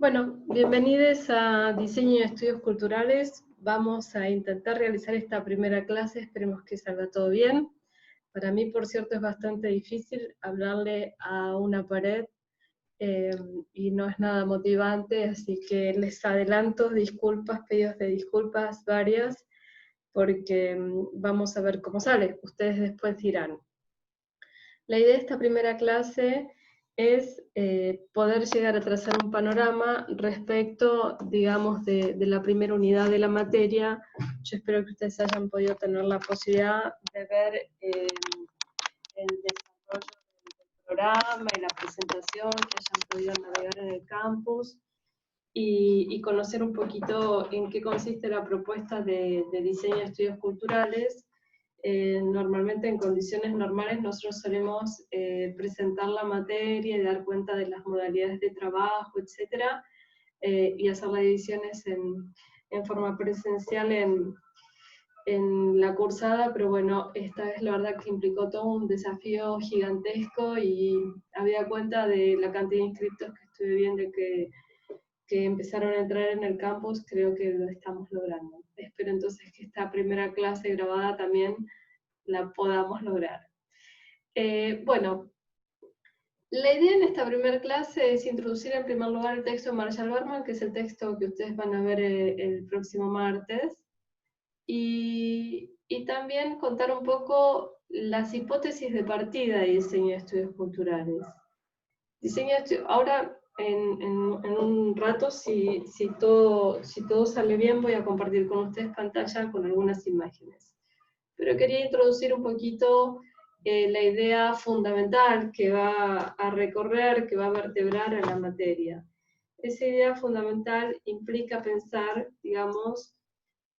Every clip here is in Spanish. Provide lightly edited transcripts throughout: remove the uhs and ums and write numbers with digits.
Bueno, bienvenidos a Diseño y Estudios Culturales. Vamos a intentar realizar esta primera clase, esperemos que salga todo bien. Para mí, por cierto, es bastante difícil hablarle a una pared eh, y no es nada motivante, así que les adelanto disculpas, pedidos de disculpas varias, porque vamos a ver cómo sale. Ustedes después dirán. La idea de esta primera clase es poder llegar a trazar un panorama respecto, digamos, de la primera unidad de la materia. Yo espero que ustedes hayan podido tener la posibilidad de ver el desarrollo del programa y la presentación, que hayan podido navegar en el campus y conocer un poquito en qué consiste la propuesta de diseño de estudios culturales. Normalmente en condiciones normales nosotros solemos presentar la materia y dar cuenta de las modalidades de trabajo, etcétera, y hacer las ediciones en forma presencial en la cursada, pero bueno, esta vez la verdad que implicó todo un desafío gigantesco y había cuenta de la cantidad de inscriptos que estuve viendo que empezaron a entrar en el campus, creo que lo estamos logrando. Espero entonces que esta primera clase grabada también la podamos lograr. Bueno, la idea en esta primera clase es introducir en primer lugar el texto de Marshall Berman, que es el texto que ustedes van a ver el próximo martes, y también contar un poco las hipótesis de partida de diseño de estudios culturales. Ahora, en un rato, si todo sale bien, voy a compartir con ustedes pantalla con algunas imágenes. Pero quería introducir un poquito la idea fundamental que va a recorrer, que va a vertebrar a la materia. Esa idea fundamental implica pensar, digamos,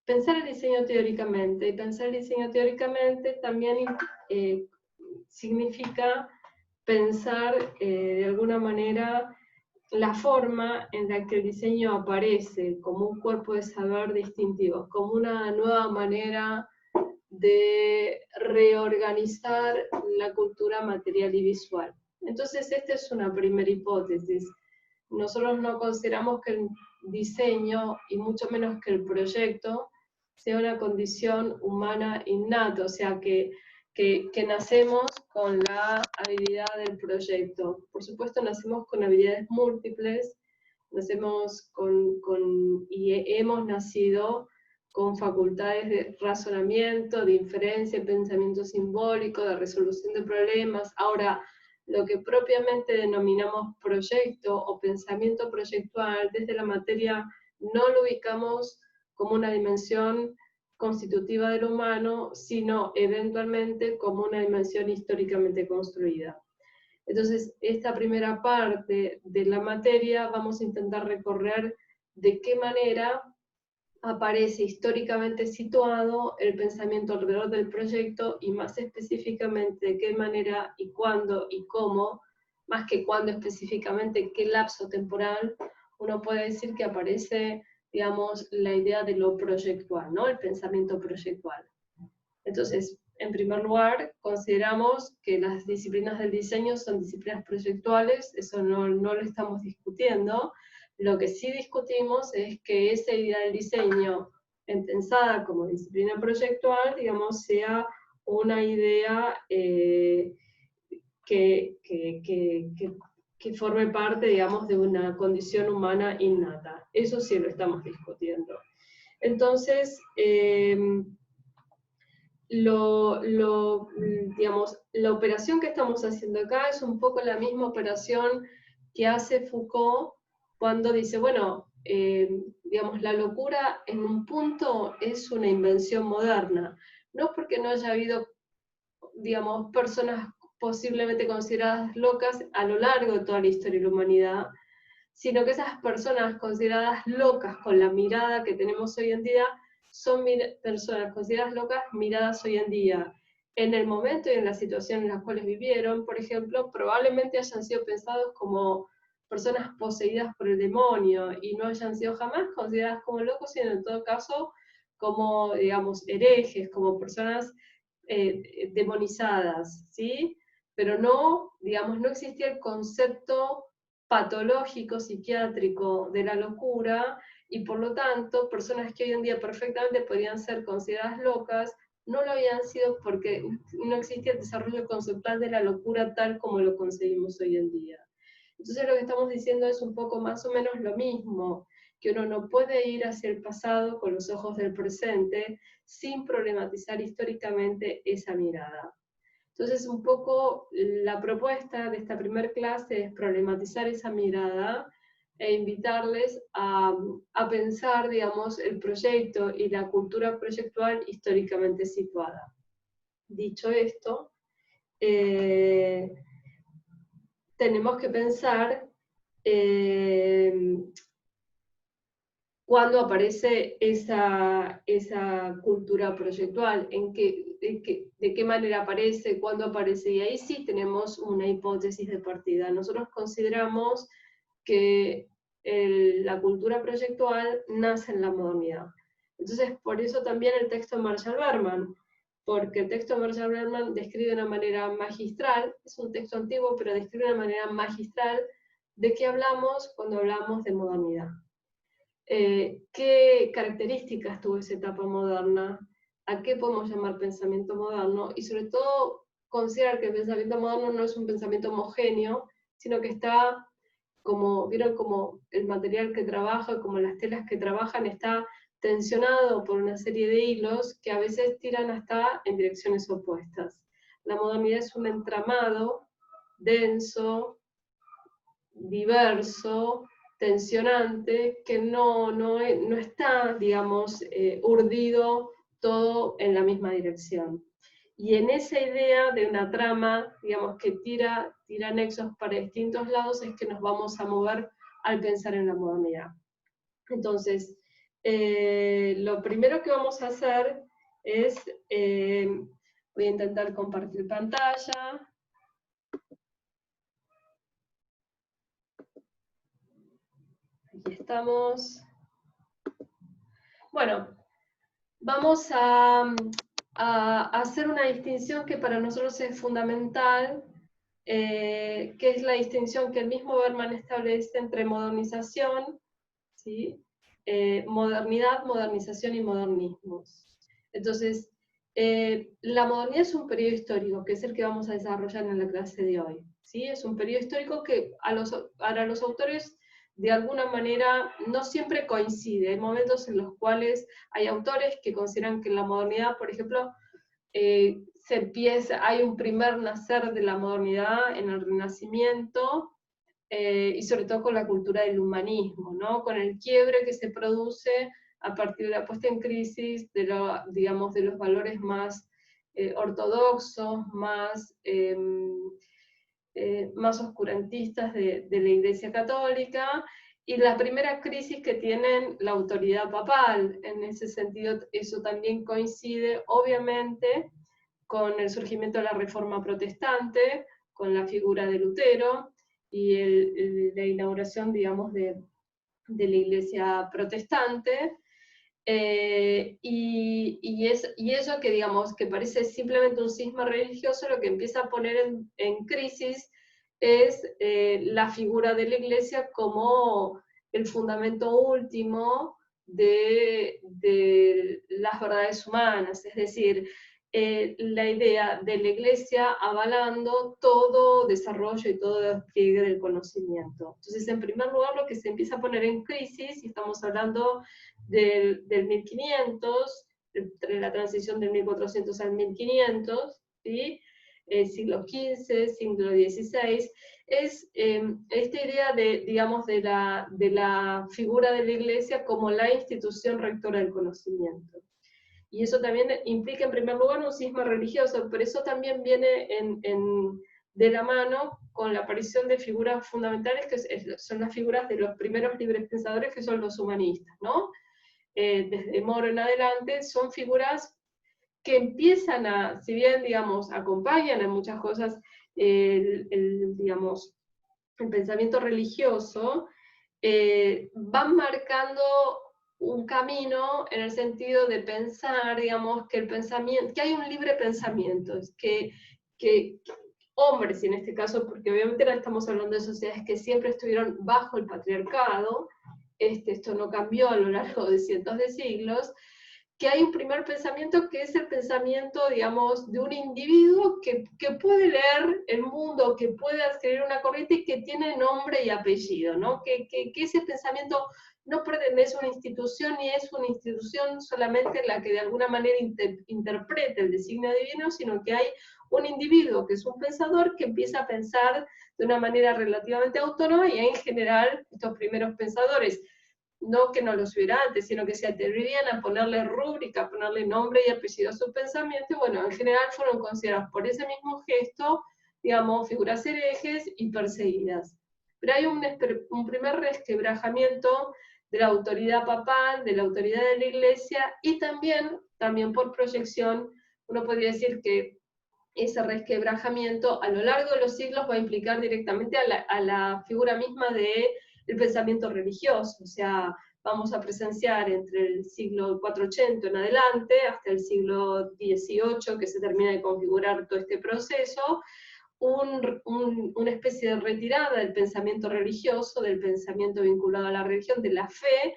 pensar el diseño teóricamente, y pensar el diseño teóricamente también significa pensar de alguna manera la forma en la que el diseño aparece como un cuerpo de saber distintivo, como una nueva manera de reorganizar la cultura material y visual. Entonces, esta es una primera hipótesis. Nosotros no consideramos que el diseño, y mucho menos que el proyecto, sea una condición humana innata, o sea, que nacemos con la habilidad del proyecto. Por supuesto, nacemos con habilidades múltiples, nacemos y hemos nacido con facultades de razonamiento, de inferencia, pensamiento simbólico, de resolución de problemas. Ahora, lo que propiamente denominamos proyecto o pensamiento proyectual, desde la materia no lo ubicamos como una dimensión constitutiva del humano, sino eventualmente como una dimensión históricamente construida. Entonces, esta primera parte de la materia vamos a intentar recorrer de qué manera aparece históricamente situado el pensamiento alrededor del proyecto y más específicamente de qué manera y cuándo y cómo, más que cuándo específicamente, qué lapso temporal, uno puede decir que aparece, digamos, la idea de lo proyectual, ¿no? El pensamiento proyectual. Entonces, en primer lugar, consideramos que las disciplinas del diseño son disciplinas proyectuales, eso no lo estamos discutiendo. Lo que sí discutimos es que esa idea del diseño, pensada como disciplina proyectual, digamos, sea una idea que forme parte, digamos, de una condición humana innata. Eso sí lo estamos discutiendo. Entonces, digamos, la operación que estamos haciendo acá es un poco la misma operación que hace Foucault cuando dice, bueno, digamos, la locura en un punto es una invención moderna. No porque no haya habido, digamos, personas posiblemente consideradas locas a lo largo de toda la historia de la humanidad, sino que esas personas consideradas locas con la mirada que tenemos hoy en día son personas consideradas locas miradas hoy en día. En el momento y en la situación en las cuales vivieron, por ejemplo, probablemente hayan sido pensados como personas poseídas por el demonio y no hayan sido jamás consideradas como locos, sino en todo caso como, digamos, herejes, como personas demonizadas, ¿sí? Pero no, digamos, no existía el concepto patológico, psiquiátrico de la locura, y por lo tanto, personas que hoy en día perfectamente podrían ser consideradas locas, no lo habían sido porque no existía el desarrollo conceptual de la locura tal como lo concebimos hoy en día. Entonces lo que estamos diciendo es un poco más o menos lo mismo, que uno no puede ir hacia el pasado con los ojos del presente sin problematizar históricamente esa mirada. Entonces, un poco la propuesta de esta primera clase es problematizar esa mirada e invitarles a pensar, digamos, el proyecto y la cultura proyectual históricamente situada. Dicho esto, tenemos que pensar cuándo aparece esa cultura proyectual, de qué manera aparece, cuándo aparece, y ahí sí tenemos una hipótesis de partida. Nosotros consideramos que la cultura proyectual nace en la modernidad. Entonces, por eso también el texto de Marshall Berman, porque el texto de Marshall Berman describe de una manera magistral, es un texto antiguo, pero describe de una manera magistral de qué hablamos cuando hablamos de modernidad. ¿Qué características tuvo esa etapa moderna? ¿A qué podemos llamar pensamiento moderno? Y sobre todo, considerar que el pensamiento moderno no es un pensamiento homogéneo, sino que está, como vieron, como el material que trabaja, como las telas que trabajan, está tensionado por una serie de hilos que a veces tiran hasta en direcciones opuestas. La modernidad es un entramado denso, diverso, tensionante, que no está, digamos, urdido todo en la misma dirección. Y en esa idea de una trama, digamos, que tira nexos para distintos lados, es que nos vamos a mover al pensar en la modernidad. Entonces, lo primero que vamos a hacer es, voy a intentar compartir pantalla. Aquí estamos. Bueno, vamos a hacer una distinción que para nosotros es fundamental, que es la distinción que el mismo Berman establece entre modernización, ¿sí? Modernidad, modernización y modernismos. Entonces, la modernidad es un periodo histórico, que es el que vamos a desarrollar en la clase de hoy, ¿sí? Es un periodo histórico que para los autores de alguna manera no siempre coincide. Hay momentos en los cuales hay autores que consideran que en la modernidad, por ejemplo, hay un primer nacer de la modernidad en el Renacimiento, y sobre todo con la cultura del humanismo, ¿no? Con el quiebre que se produce a partir de la puesta en crisis digamos, de los valores más ortodoxos, más oscurantistas de la Iglesia Católica, y la primera crisis que tienen la autoridad papal. En ese sentido, eso también coincide, obviamente, con el surgimiento de la Reforma Protestante, con la figura de Lutero, y la inauguración, digamos, de la Iglesia Protestante. Y eso que, digamos, que parece simplemente un cisma religioso, lo que empieza a poner en crisis es la figura de la Iglesia como el fundamento último de las verdades humanas, es decir, la idea de la Iglesia avalando todo desarrollo y todo despliegue del conocimiento. Entonces, en primer lugar, lo que se empieza a poner en crisis, y estamos hablando del 1500, entre la transición del 1400 al 1500, ¿sí? Siglo XV, siglo XVI, es esta idea digamos, de la figura de la Iglesia como la institución rectora del conocimiento. Y eso también implica, en primer lugar, un cisma religioso, pero eso también viene de la mano con la aparición de figuras fundamentales, que son las figuras de los primeros libres pensadores, que son los humanistas, ¿no? Desde Moro en adelante, son figuras que empiezan si bien, digamos, acompañan en muchas cosas digamos, el pensamiento religioso, van marcando un camino en el sentido de pensar, digamos, que hay un libre pensamiento, que hombres, y en este caso, porque obviamente no estamos hablando de sociedades que siempre estuvieron bajo el patriarcado, esto no cambió a lo largo de cientos de siglos, que hay un primer pensamiento que es el pensamiento, digamos, de un individuo que puede leer el mundo, que puede adquirir una corriente y que tiene nombre y apellido, ¿no? Que ese pensamiento no pertenece a una institución ni es una institución solamente la que de alguna manera interprete el designio divino, sino que hay un individuo que es un pensador que empieza a pensar de una manera relativamente autónoma, y en general estos primeros pensadores, no que no los hubiera antes, sino que se atrevían a ponerle rúbrica, a ponerle nombre y apellido a su pensamiento, y bueno, en general fueron considerados por ese mismo gesto, digamos, figuras herejes y perseguidas. Pero hay un primer resquebrajamiento de la autoridad papal, de la autoridad de la Iglesia, y también por proyección, uno podría decir que ese resquebrajamiento a lo largo de los siglos va a implicar directamente a la figura misma del pensamiento religioso. O sea, vamos a presenciar entre el siglo 480 en adelante, hasta el siglo XVIII, que se termina de configurar todo este proceso, una especie de retirada del pensamiento religioso, del pensamiento vinculado a la religión, de la fe,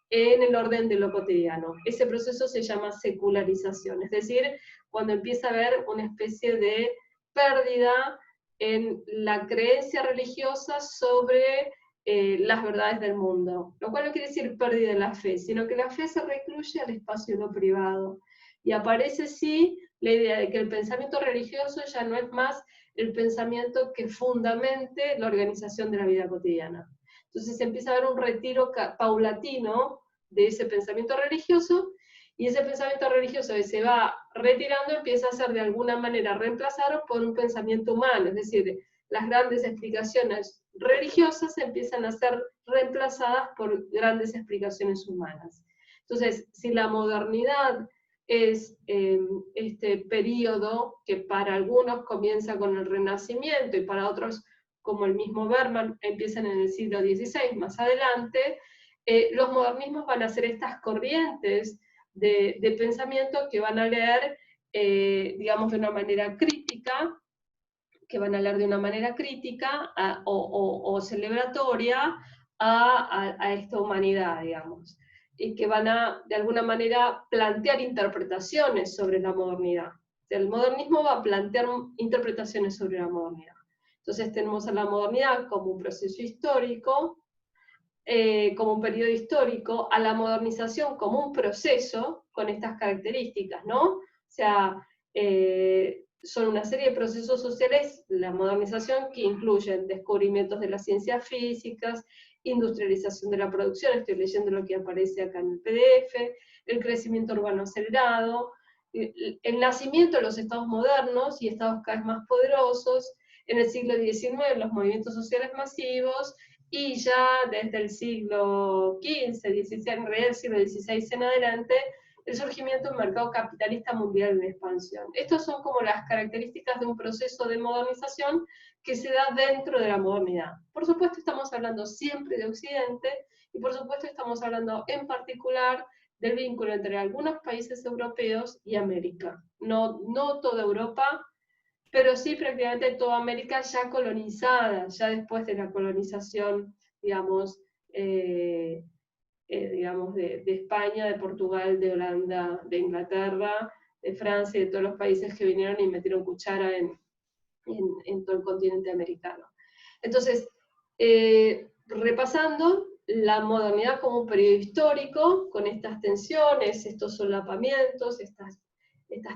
en el orden de lo cotidiano. Ese proceso se llama secularización, es decir, cuando empieza a haber una especie de pérdida en la creencia religiosa sobre las verdades del mundo, lo cual no quiere decir pérdida de la fe, sino que la fe se recluye al espacio de lo privado, y aparece sí la idea de que el pensamiento religioso ya no es más el pensamiento que fundamente la organización de la vida cotidiana. Entonces empieza a haber un retiro paulatino de ese pensamiento religioso, y ese pensamiento religioso que se va retirando empieza a ser de alguna manera reemplazado por un pensamiento humano, es decir, las grandes explicaciones religiosas empiezan a ser reemplazadas por grandes explicaciones humanas. Entonces, si la modernidad es este periodo que para algunos comienza con el Renacimiento y para otros, como el mismo Berman, empiezan en el siglo XVI más adelante, los modernismos van a ser estas corrientes de pensamiento que van a leer, digamos, de una manera crítica, o celebratoria a esta humanidad, digamos, y que van a, de alguna manera, plantear interpretaciones sobre la modernidad. O sea, el modernismo va a plantear interpretaciones sobre la modernidad. Entonces tenemos a la modernidad como un proceso histórico, como un periodo histórico, a la modernización como un proceso con estas características, ¿no? O sea, son una serie de procesos sociales, la modernización, que incluyen descubrimientos de las ciencias físicas, industrialización de la producción, estoy leyendo lo que aparece acá en el PDF, el crecimiento urbano acelerado, el nacimiento de los estados modernos y estados cada vez más poderosos, en el siglo XIX los movimientos sociales masivos, y ya desde el siglo XV, XVI, en realidad el siglo XVI en adelante, el surgimiento de un mercado capitalista mundial en expansión. Estas son como las características de un proceso de modernización que se da dentro de la modernidad. Por supuesto estamos hablando siempre de Occidente, y por supuesto estamos hablando en particular del vínculo entre algunos países europeos y América. No toda Europa, pero sí prácticamente toda América ya colonizada, ya después de la colonización, digamos, digamos de España, de Portugal, de Holanda, de Inglaterra, de Francia y de todos los países que vinieron y metieron cuchara en todo el continente americano. Entonces, repasando, la modernidad como un periodo histórico, con estas tensiones, estos solapamientos, estas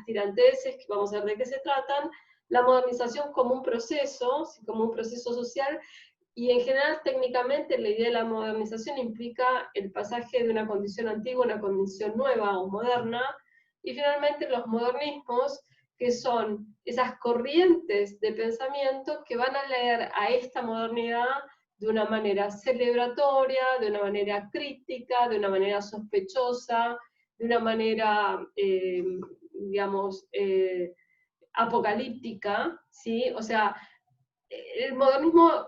tiranteses, que vamos a ver de qué se tratan, la modernización como un proceso social, y en general técnicamente la idea de la modernización implica el pasaje de una condición antigua a una condición nueva o moderna, y finalmente los modernismos, que son esas corrientes de pensamiento que van a leer a esta modernidad de una manera celebratoria, de una manera crítica, de una manera sospechosa, de una manera, digamos, apocalíptica, ¿sí? O sea, el modernismo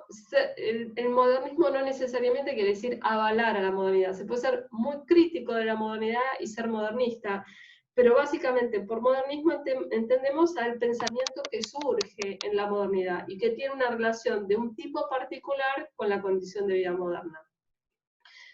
no necesariamente quiere decir avalar a la modernidad, se puede ser muy crítico de la modernidad y ser modernista, pero básicamente por modernismo entendemos al pensamiento que surge en la modernidad y que tiene una relación de un tipo particular con la condición de vida moderna.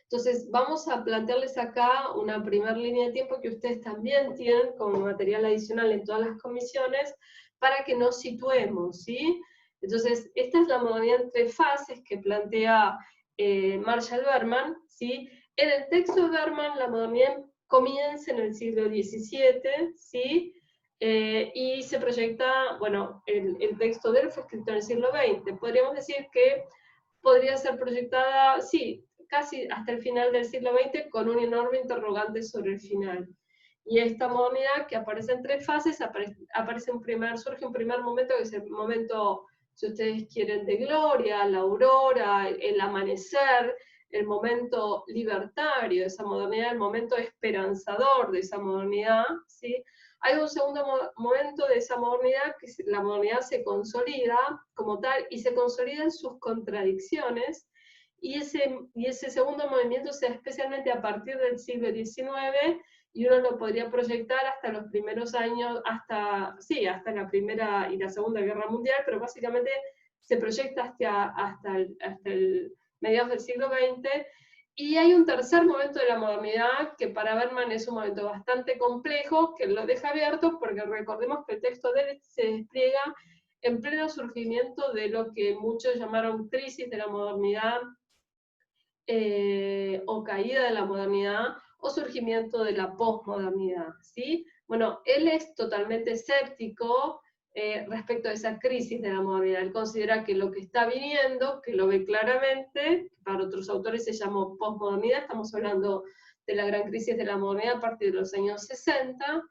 Entonces, vamos a plantearles acá una primera línea de tiempo que ustedes también tienen como material adicional en todas las comisiones para que nos situemos, ¿sí? Entonces, esta es la modernidad en 3 fases que plantea Marshall Berman, ¿sí? En el texto de Berman, la modernidad comienza en el siglo XVII, ¿sí? Y se proyecta, bueno, el texto de él fue escrito en el siglo XX. Podríamos decir que podría ser proyectada, sí, casi hasta el final del siglo XX, con un enorme interrogante sobre el final. Y esta modernidad, que aparece en 3 fases, surge un primer momento, que es el momento, si ustedes quieren, de gloria, la aurora, el amanecer, el momento libertario de esa modernidad, el momento esperanzador de esa modernidad, ¿sí? Hay un segundo momento de esa modernidad, que la modernidad se consolida como tal, y se consolida en sus contradicciones, y ese segundo movimiento se da especialmente a partir del siglo XIX, y uno lo podría proyectar hasta los primeros años, hasta la Primera y la Segunda Guerra Mundial, pero básicamente se proyecta hasta el mediados del siglo XX, y hay un tercer momento de la modernidad que para Berman es un momento bastante complejo, que lo deja abierto porque recordemos que el texto de él se despliega en pleno surgimiento de lo que muchos llamaron crisis de la modernidad, o caída de la modernidad, o surgimiento de la posmodernidad, ¿sí? Bueno, él es totalmente escéptico respecto a esa crisis de la modernidad. Él considera que lo que está viniendo, que lo ve claramente, para otros autores se llamó posmodernidad, estamos hablando de la gran crisis de la modernidad a partir de los años 60,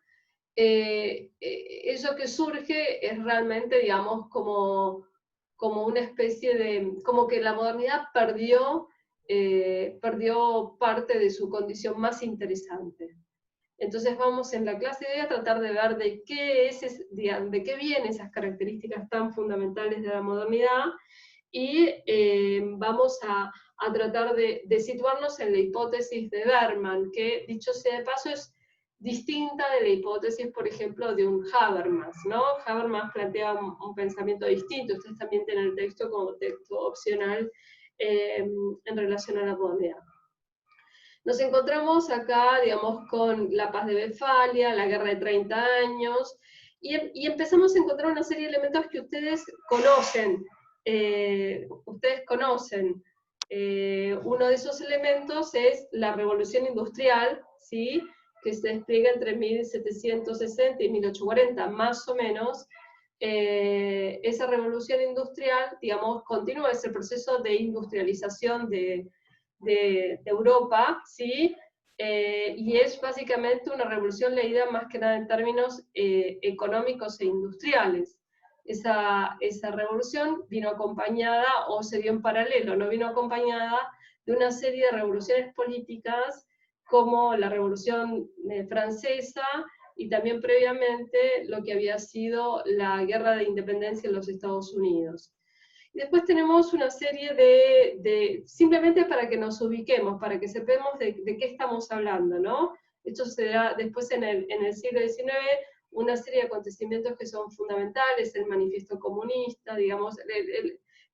eso que surge es realmente, digamos, como una especie de, como que la modernidad perdió parte de su condición más interesante. Entonces vamos en la clase de hoy a tratar de ver de qué vienen esas características tan fundamentales de la modernidad, y vamos a tratar de situarnos en la hipótesis de Berman, que dicho sea de paso es distinta de la hipótesis, por ejemplo, de un Habermas, ¿no? Habermas plantea un pensamiento distinto, ustedes también tienen el texto como texto opcional en relación a la modernidad. Nos encontramos acá, digamos, con la paz de Westfalia, la guerra de 30 años, y empezamos a encontrar una serie de elementos que ustedes conocen. Uno de esos elementos es la revolución industrial, ¿sí? Que se despliega entre 1760 y 1840, más o menos. Esa revolución industrial, digamos, continúa ese proceso de industrialización de Europa, ¿sí? Y es básicamente una revolución leída más que nada en términos económicos e industriales. Esa revolución vino acompañada, o se dio en paralelo, no vino acompañada de una serie de revoluciones políticas como la Revolución Francesa, y también previamente lo que había sido la Guerra de Independencia en los Estados Unidos. Y después tenemos una serie simplemente para que nos ubiquemos, para que sepamos de qué estamos hablando, ¿no? Esto se da después en el siglo XIX, una serie de acontecimientos que son fundamentales, el manifiesto comunista, digamos,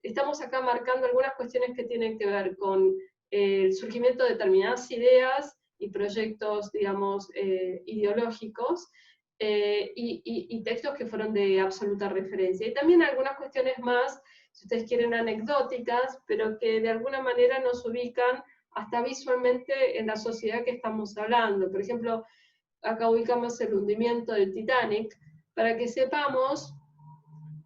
estamos acá marcando algunas cuestiones que tienen que ver con el surgimiento de determinadas ideas y proyectos, digamos, ideológicos, y textos que fueron de absoluta referencia. Y también algunas cuestiones más, si ustedes quieren, anecdóticas, pero que de alguna manera nos ubican hasta visualmente en la sociedad que estamos hablando. Por ejemplo, acá ubicamos el hundimiento del Titanic, para que sepamos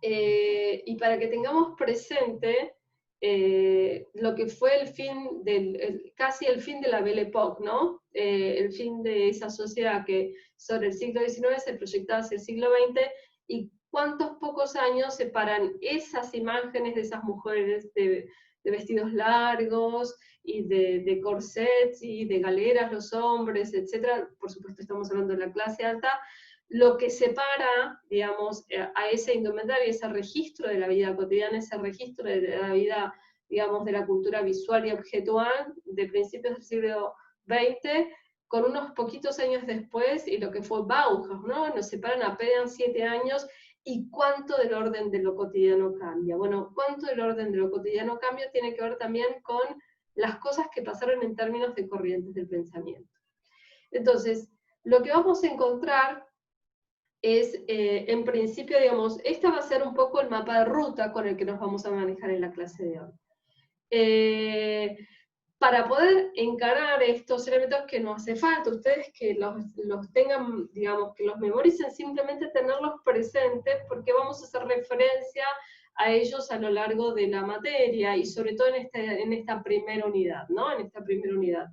y para que tengamos presente lo que fue el fin casi el fin de la Belle Époque, ¿no? El fin de esa sociedad que sobre el siglo XIX se proyectaba hacia el siglo XX, y cuántos pocos años separan esas imágenes de esas mujeres de vestidos largos y de corsets y de galeras los hombres, etc. Por supuesto estamos hablando de la clase alta. Lo que separa, digamos, a esa indumentaria, ese registro de la vida cotidiana, ese registro de la vida, digamos, de la cultura visual y objetual de principios del siglo XX, con unos poquitos años después, y lo que fue Bauhaus, ¿no? Nos separan apenas 7 años, y cuánto del orden de lo cotidiano cambia. Bueno, cuánto del orden de lo cotidiano cambia tiene que ver también con las cosas que pasaron en términos de corrientes del pensamiento. Entonces, lo que vamos a encontrar es, en principio, digamos, este va a ser un poco el mapa de ruta con el que nos vamos a manejar en la clase de hoy. Para poder encarar estos elementos que no hace falta, ustedes que los tengan, digamos, que los memoricen, simplemente tenerlos presentes, porque vamos a hacer referencia a ellos a lo largo de la materia, y sobre todo en esta primera unidad, ¿no? En esta primera unidad.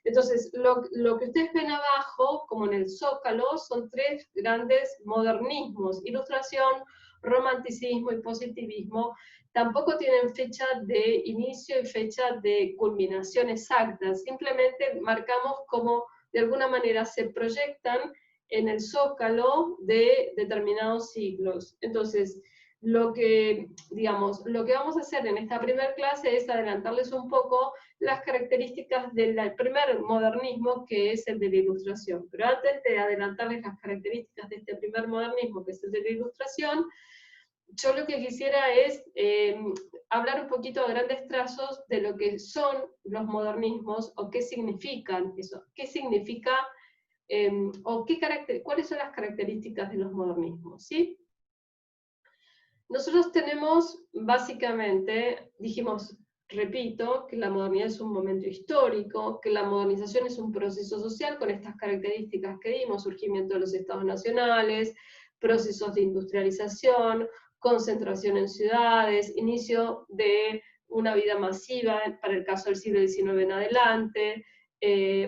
Entonces, lo que ustedes ven abajo, como en el zócalo, son 3 grandes modernismos: ilustración, romanticismo y positivismo. Tampoco tienen fecha de inicio y fecha de culminación exacta, simplemente marcamos cómo de alguna manera se proyectan en el zócalo de determinados siglos. Entonces, lo que vamos a hacer en esta primera clase es adelantarles un poco las características del primer modernismo, que es el de la ilustración. Pero antes de adelantarles las características de este primer modernismo, que es el de la ilustración, yo lo que quisiera es hablar un poquito a grandes trazos de lo que son los modernismos, o qué significan eso, qué significa, cuáles son las características de los modernismos, ¿sí? Nosotros tenemos, básicamente, dijimos, repito, que la modernidad es un momento histórico, que la modernización es un proceso social con estas características que dimos: surgimiento de los estados nacionales, procesos de industrialización, concentración en ciudades, inicio de una vida masiva, para el caso del siglo XIX en adelante,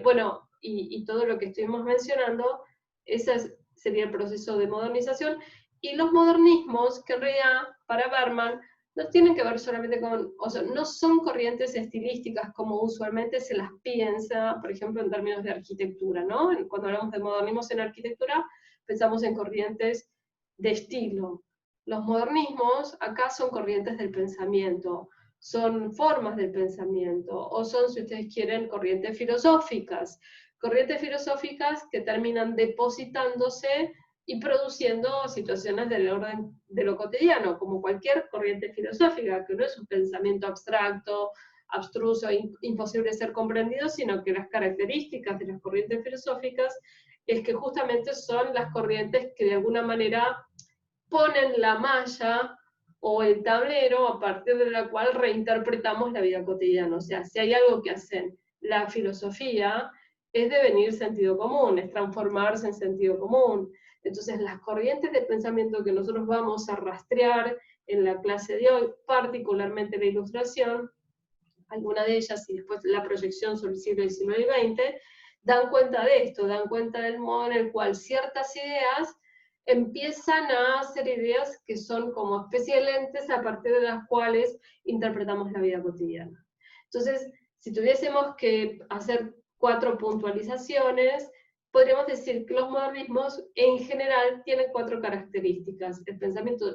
bueno, y todo lo que estuvimos mencionando. Ese sería el proceso de modernización. Y los modernismos, que en realidad, para Berman, no tienen que ver solamente con, o sea, no son corrientes estilísticas como usualmente se las piensa, por ejemplo, en términos de arquitectura, ¿no? Cuando hablamos de modernismos en arquitectura, pensamos en corrientes de estilo. Los modernismos acá son corrientes del pensamiento, son formas del pensamiento, o son, si ustedes quieren, corrientes filosóficas que terminan depositándose y produciendo situaciones del orden de lo cotidiano, como cualquier corriente filosófica, que no es un pensamiento abstracto, abstruso, imposible de ser comprendido, sino que las características de las corrientes filosóficas es que justamente son las corrientes que de alguna manera ponen la malla o el tablero a partir de la cual reinterpretamos la vida cotidiana. O sea, si hay algo que hacen la filosofía, es devenir sentido común, es transformarse en sentido común. Entonces, las corrientes de pensamiento que nosotros vamos a rastrear en la clase de hoy, particularmente la ilustración, alguna de ellas, y después la proyección sobre el siglo XIX y XX, dan cuenta de esto, dan cuenta del modo en el cual ciertas ideas empiezan a ser ideas que son como especie de lentes a partir de las cuales interpretamos la vida cotidiana. Entonces, si tuviésemos que hacer 4 puntualizaciones, podríamos decir que los modernismos en general tienen 4 características.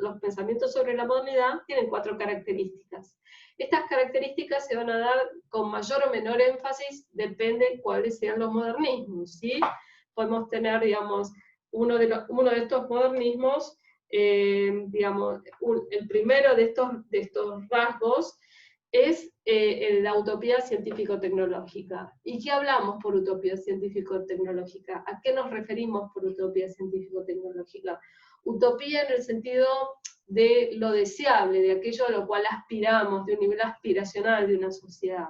Los pensamientos sobre la modernidad tienen 4 características. Estas características se van a dar con mayor o menor énfasis, depende de cuáles sean los modernismos, ¿sí? Podemos tener, digamos, uno de estos modernismos, digamos, el primero de estos rasgos es la utopía científico-tecnológica. ¿Y qué hablamos por utopía científico-tecnológica? ¿A qué nos referimos por utopía científico-tecnológica? Utopía en el sentido de lo deseable, de aquello a lo cual aspiramos, de un nivel aspiracional de una sociedad.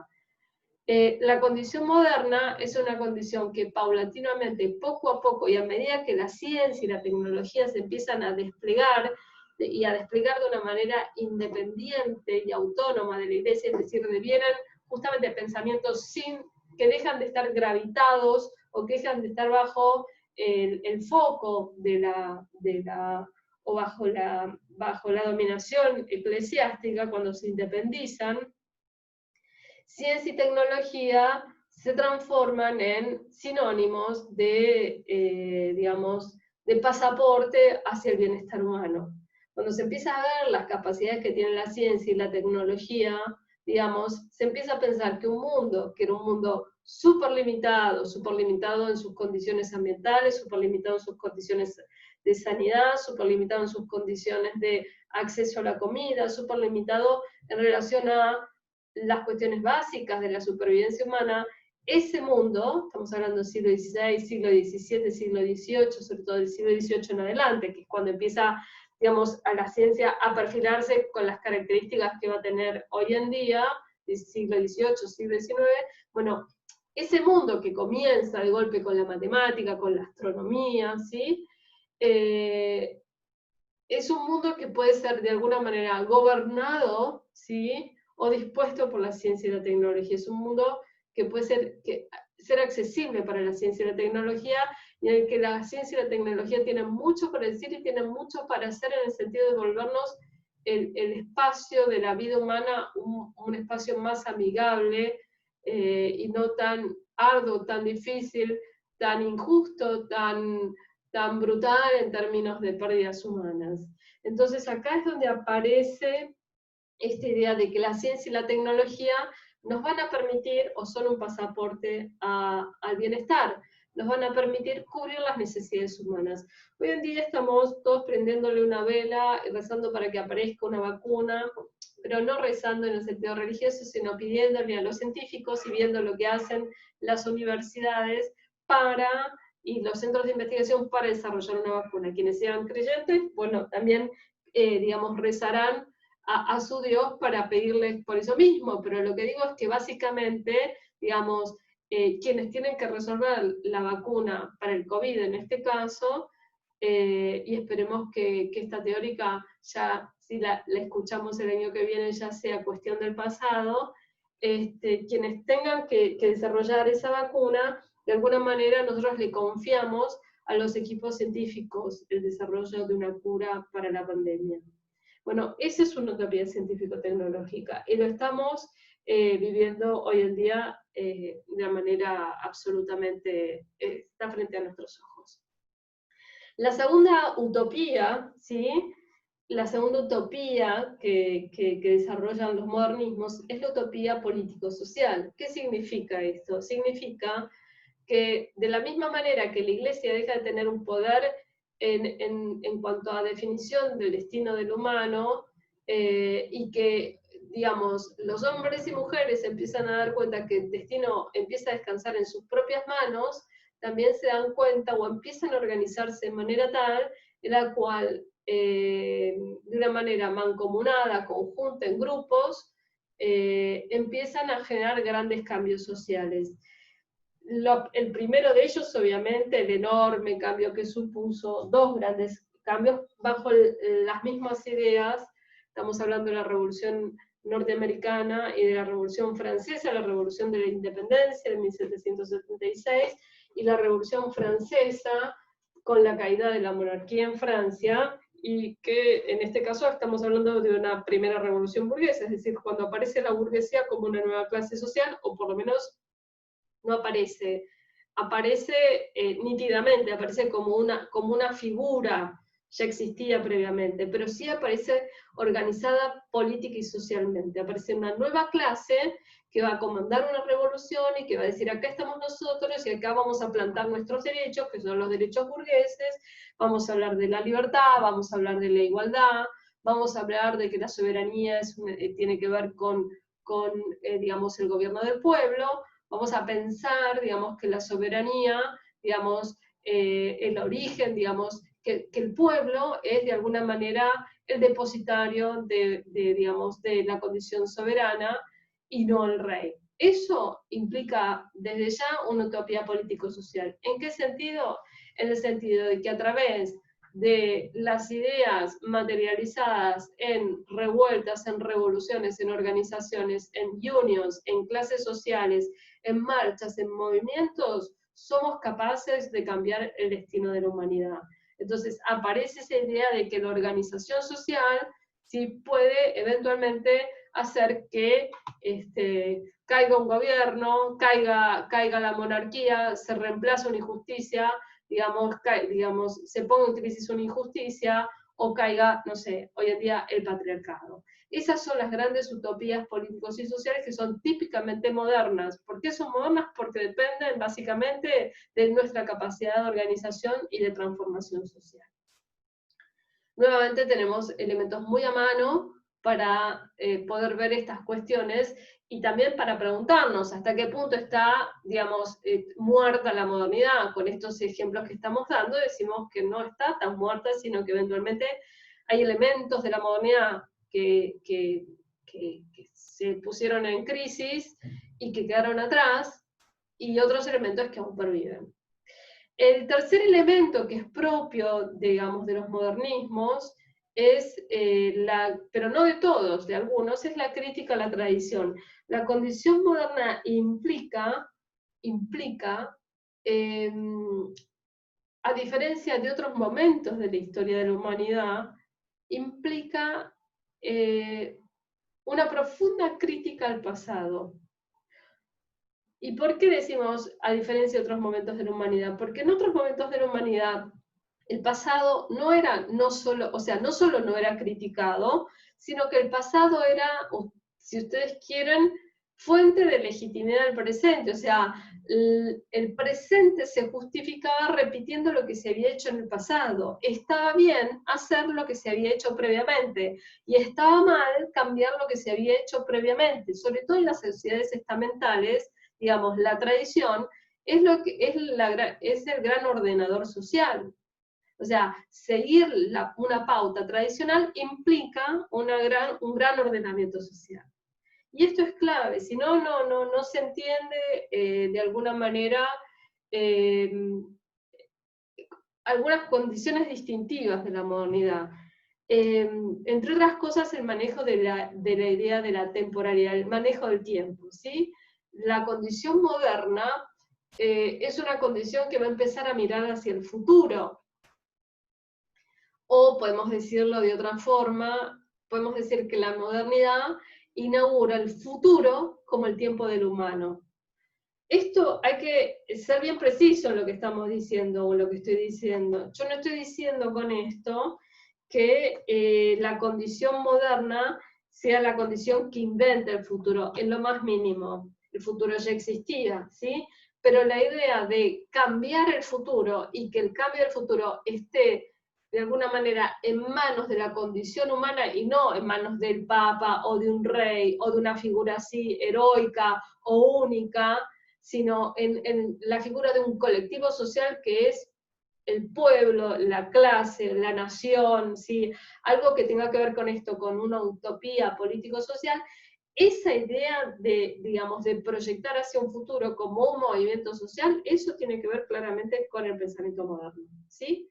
La condición moderna es una condición que paulatinamente, poco a poco, y a medida que la ciencia y la tecnología se empiezan a desplegar, y a desplegar de una manera independiente y autónoma de la Iglesia, es decir, devienen justamente pensamientos que dejan de estar gravitados, o que dejan de estar bajo el foco o bajo la dominación eclesiástica, cuando se independizan. Ciencia y tecnología se transforman en sinónimos de, digamos, de pasaporte hacia el bienestar humano. Cuando se empieza a ver las capacidades que tiene la ciencia y la tecnología, digamos, se empieza a pensar que un mundo, que era un mundo súper limitado en sus condiciones ambientales, súper limitado en sus condiciones de sanidad, súper limitado en sus condiciones de acceso a la comida, súper limitado en relación a las cuestiones básicas de la supervivencia humana. Ese mundo, estamos hablando del siglo XVI, siglo XVII, siglo XVIII, sobre todo del siglo XVIII en adelante, que es cuando empieza, digamos, a la ciencia a perfilarse con las características que va a tener hoy en día, del siglo XVIII, siglo XIX, bueno, ese mundo que comienza de golpe con la matemática, con la astronomía, ¿sí? Es un mundo que puede ser de alguna manera gobernado, ¿sí? O dispuesto por la ciencia y la tecnología. Es un mundo que puede ser accesible para la ciencia y la tecnología, y en el que la ciencia y la tecnología tienen mucho para decir y tienen mucho para hacer en el sentido de volvernos el espacio de la vida humana un espacio más amigable, y no tan arduo, tan difícil, tan injusto, tan brutal en términos de pérdidas humanas. Entonces acá es donde aparece esta idea de que la ciencia y la tecnología nos van a permitir, o son un pasaporte al bienestar, nos van a permitir cubrir las necesidades humanas. Hoy en día estamos todos prendiéndole una vela y rezando para que aparezca una vacuna, pero no rezando en el sentido religioso, sino pidiéndole a los científicos y viendo lo que hacen las universidades y los centros de investigación para desarrollar una vacuna. Quienes sean creyentes, bueno, también, digamos, rezarán a su Dios para pedirles por eso mismo, pero lo que digo es que básicamente, digamos, quienes tienen que resolver la vacuna para el COVID en este caso, y esperemos que esta teórica ya, si la escuchamos el año que viene, ya sea cuestión del pasado, quienes tengan que desarrollar esa vacuna, de alguna manera nosotros le confiamos a los equipos científicos el desarrollo de una cura para la pandemia. Bueno, esa es una utopía científico-tecnológica y lo estamos viviendo hoy en día de una manera absolutamente, está frente a nuestros ojos. La segunda utopía, ¿sí? La segunda utopía que desarrollan los modernismos es la utopía político-social. ¿Qué significa esto? Significa que de la misma manera que la Iglesia deja de tener un poder en cuanto a definición del destino del humano, y que, digamos, los hombres y mujeres empiezan a dar cuenta que el destino empieza a descansar en sus propias manos, también se dan cuenta o empiezan a organizarse de manera tal en la cual, de una manera mancomunada, conjunta, en grupos, empiezan a generar grandes cambios sociales. El primero de ellos, obviamente, el enorme cambio que supuso, dos grandes cambios bajo las mismas ideas. Estamos hablando de la Revolución Norteamericana y de la Revolución Francesa, la Revolución de la Independencia de 1776, y la Revolución Francesa con la caída de la monarquía en Francia, y que en este caso estamos hablando de una primera revolución burguesa, es decir, cuando aparece la burguesía como una nueva clase social, o por lo menos no aparece, aparece nítidamente, aparece como una figura, ya existía previamente, pero sí aparece organizada política y socialmente, aparece una nueva clase que va a comandar una revolución y que va a decir, acá estamos nosotros y acá vamos a plantar nuestros derechos, que son los derechos burgueses, vamos a hablar de la libertad, vamos a hablar de la igualdad, vamos a hablar de que la soberanía tiene que ver con digamos, el gobierno del pueblo. Vamos a pensar, digamos, que la soberanía, digamos, el origen, digamos, que el pueblo es de alguna manera el depositario digamos, de la condición soberana y no el rey. Eso implica desde ya una utopía político-social. ¿En qué sentido? En el sentido de que a través de las ideas materializadas en revueltas, en revoluciones, en organizaciones, en unions, en clases sociales, en marchas, en movimientos, somos capaces de cambiar el destino de la humanidad. Entonces aparece esa idea de que la organización social sí puede eventualmente hacer que caiga un gobierno, caiga la monarquía, se reemplace una injusticia, digamos, se ponga en crisis una injusticia, o caiga, no sé, hoy en día el patriarcado. Esas son las grandes utopías políticos y sociales que son típicamente modernas. ¿Por qué son modernas? Porque dependen básicamente de nuestra capacidad de organización y de transformación social. Nuevamente tenemos elementos muy a mano para poder ver estas cuestiones y también para preguntarnos hasta qué punto está, digamos, muerta la modernidad. Con estos ejemplos que estamos dando decimos que no está tan muerta, sino que eventualmente hay elementos de la modernidad que se pusieron en crisis y que quedaron atrás, y otros elementos que aún perviven. El tercer elemento que es propio, digamos, de los modernismos, es pero no de todos, de algunos, es la crítica a la tradición. La condición moderna implica a diferencia de otros momentos de la historia de la humanidad, implica una profunda crítica al pasado. ¿Y por qué decimos a diferencia de otros momentos de la humanidad? Porque en otros momentos de la humanidad el pasado no solo no era criticado, sino que el pasado era, si ustedes quieren, fuente de legitimidad del presente. O sea, el presente se justificaba repitiendo lo que se había hecho en el pasado. Estaba bien hacer lo que se había hecho previamente, y estaba mal cambiar lo que se había hecho previamente. Sobre todo en las sociedades estamentales, digamos, la tradición es el gran ordenador social. O sea, seguir una pauta tradicional implica un gran ordenamiento social. Y esto es clave, si no, no se entiende de alguna manera algunas condiciones distintivas de la modernidad. Entre otras cosas, el manejo de la idea de la temporalidad, el manejo del tiempo, ¿sí? La condición moderna es una condición que va a empezar a mirar hacia el futuro. O podemos decirlo de otra forma, podemos decir que la modernidad inaugura el futuro como el tiempo del humano. Esto hay que ser bien preciso en lo que estamos diciendo o lo que estoy diciendo. Yo no estoy diciendo con esto que la condición moderna sea la condición que inventa el futuro, en lo más mínimo. El futuro ya existía, ¿sí? Pero la idea de cambiar el futuro y que el cambio del futuro esté de alguna manera en manos de la condición humana y no en manos del Papa o de un rey o de una figura así heroica o única, sino en la figura de un colectivo social que es el pueblo, la clase, la nación, ¿sí? Algo que tenga que ver con esto, con una utopía político-social. Esa idea de, digamos, de proyectar hacia un futuro como un movimiento social, eso tiene que ver claramente con el pensamiento moderno, ¿sí?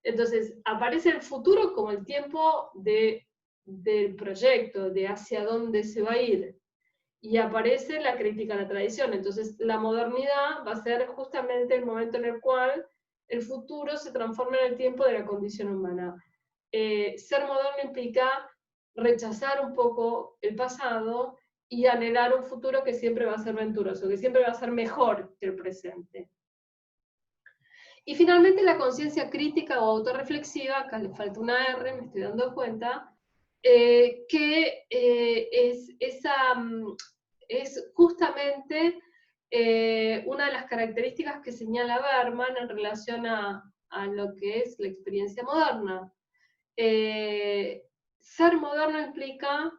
Entonces, aparece el futuro como el tiempo del proyecto, de hacia dónde se va a ir. Y aparece la crítica a la tradición. Entonces, la modernidad va a ser justamente el momento en el cual el futuro se transforma en el tiempo de la condición humana. Ser moderno implica rechazar un poco el pasado y anhelar un futuro que siempre va a ser venturoso, que siempre va a ser mejor que el presente. Y finalmente la conciencia crítica o autorreflexiva, acá le falta una R, me estoy dando cuenta, que es justamente una de las características que señala Berman en relación a lo que es la experiencia moderna. Ser moderno implica,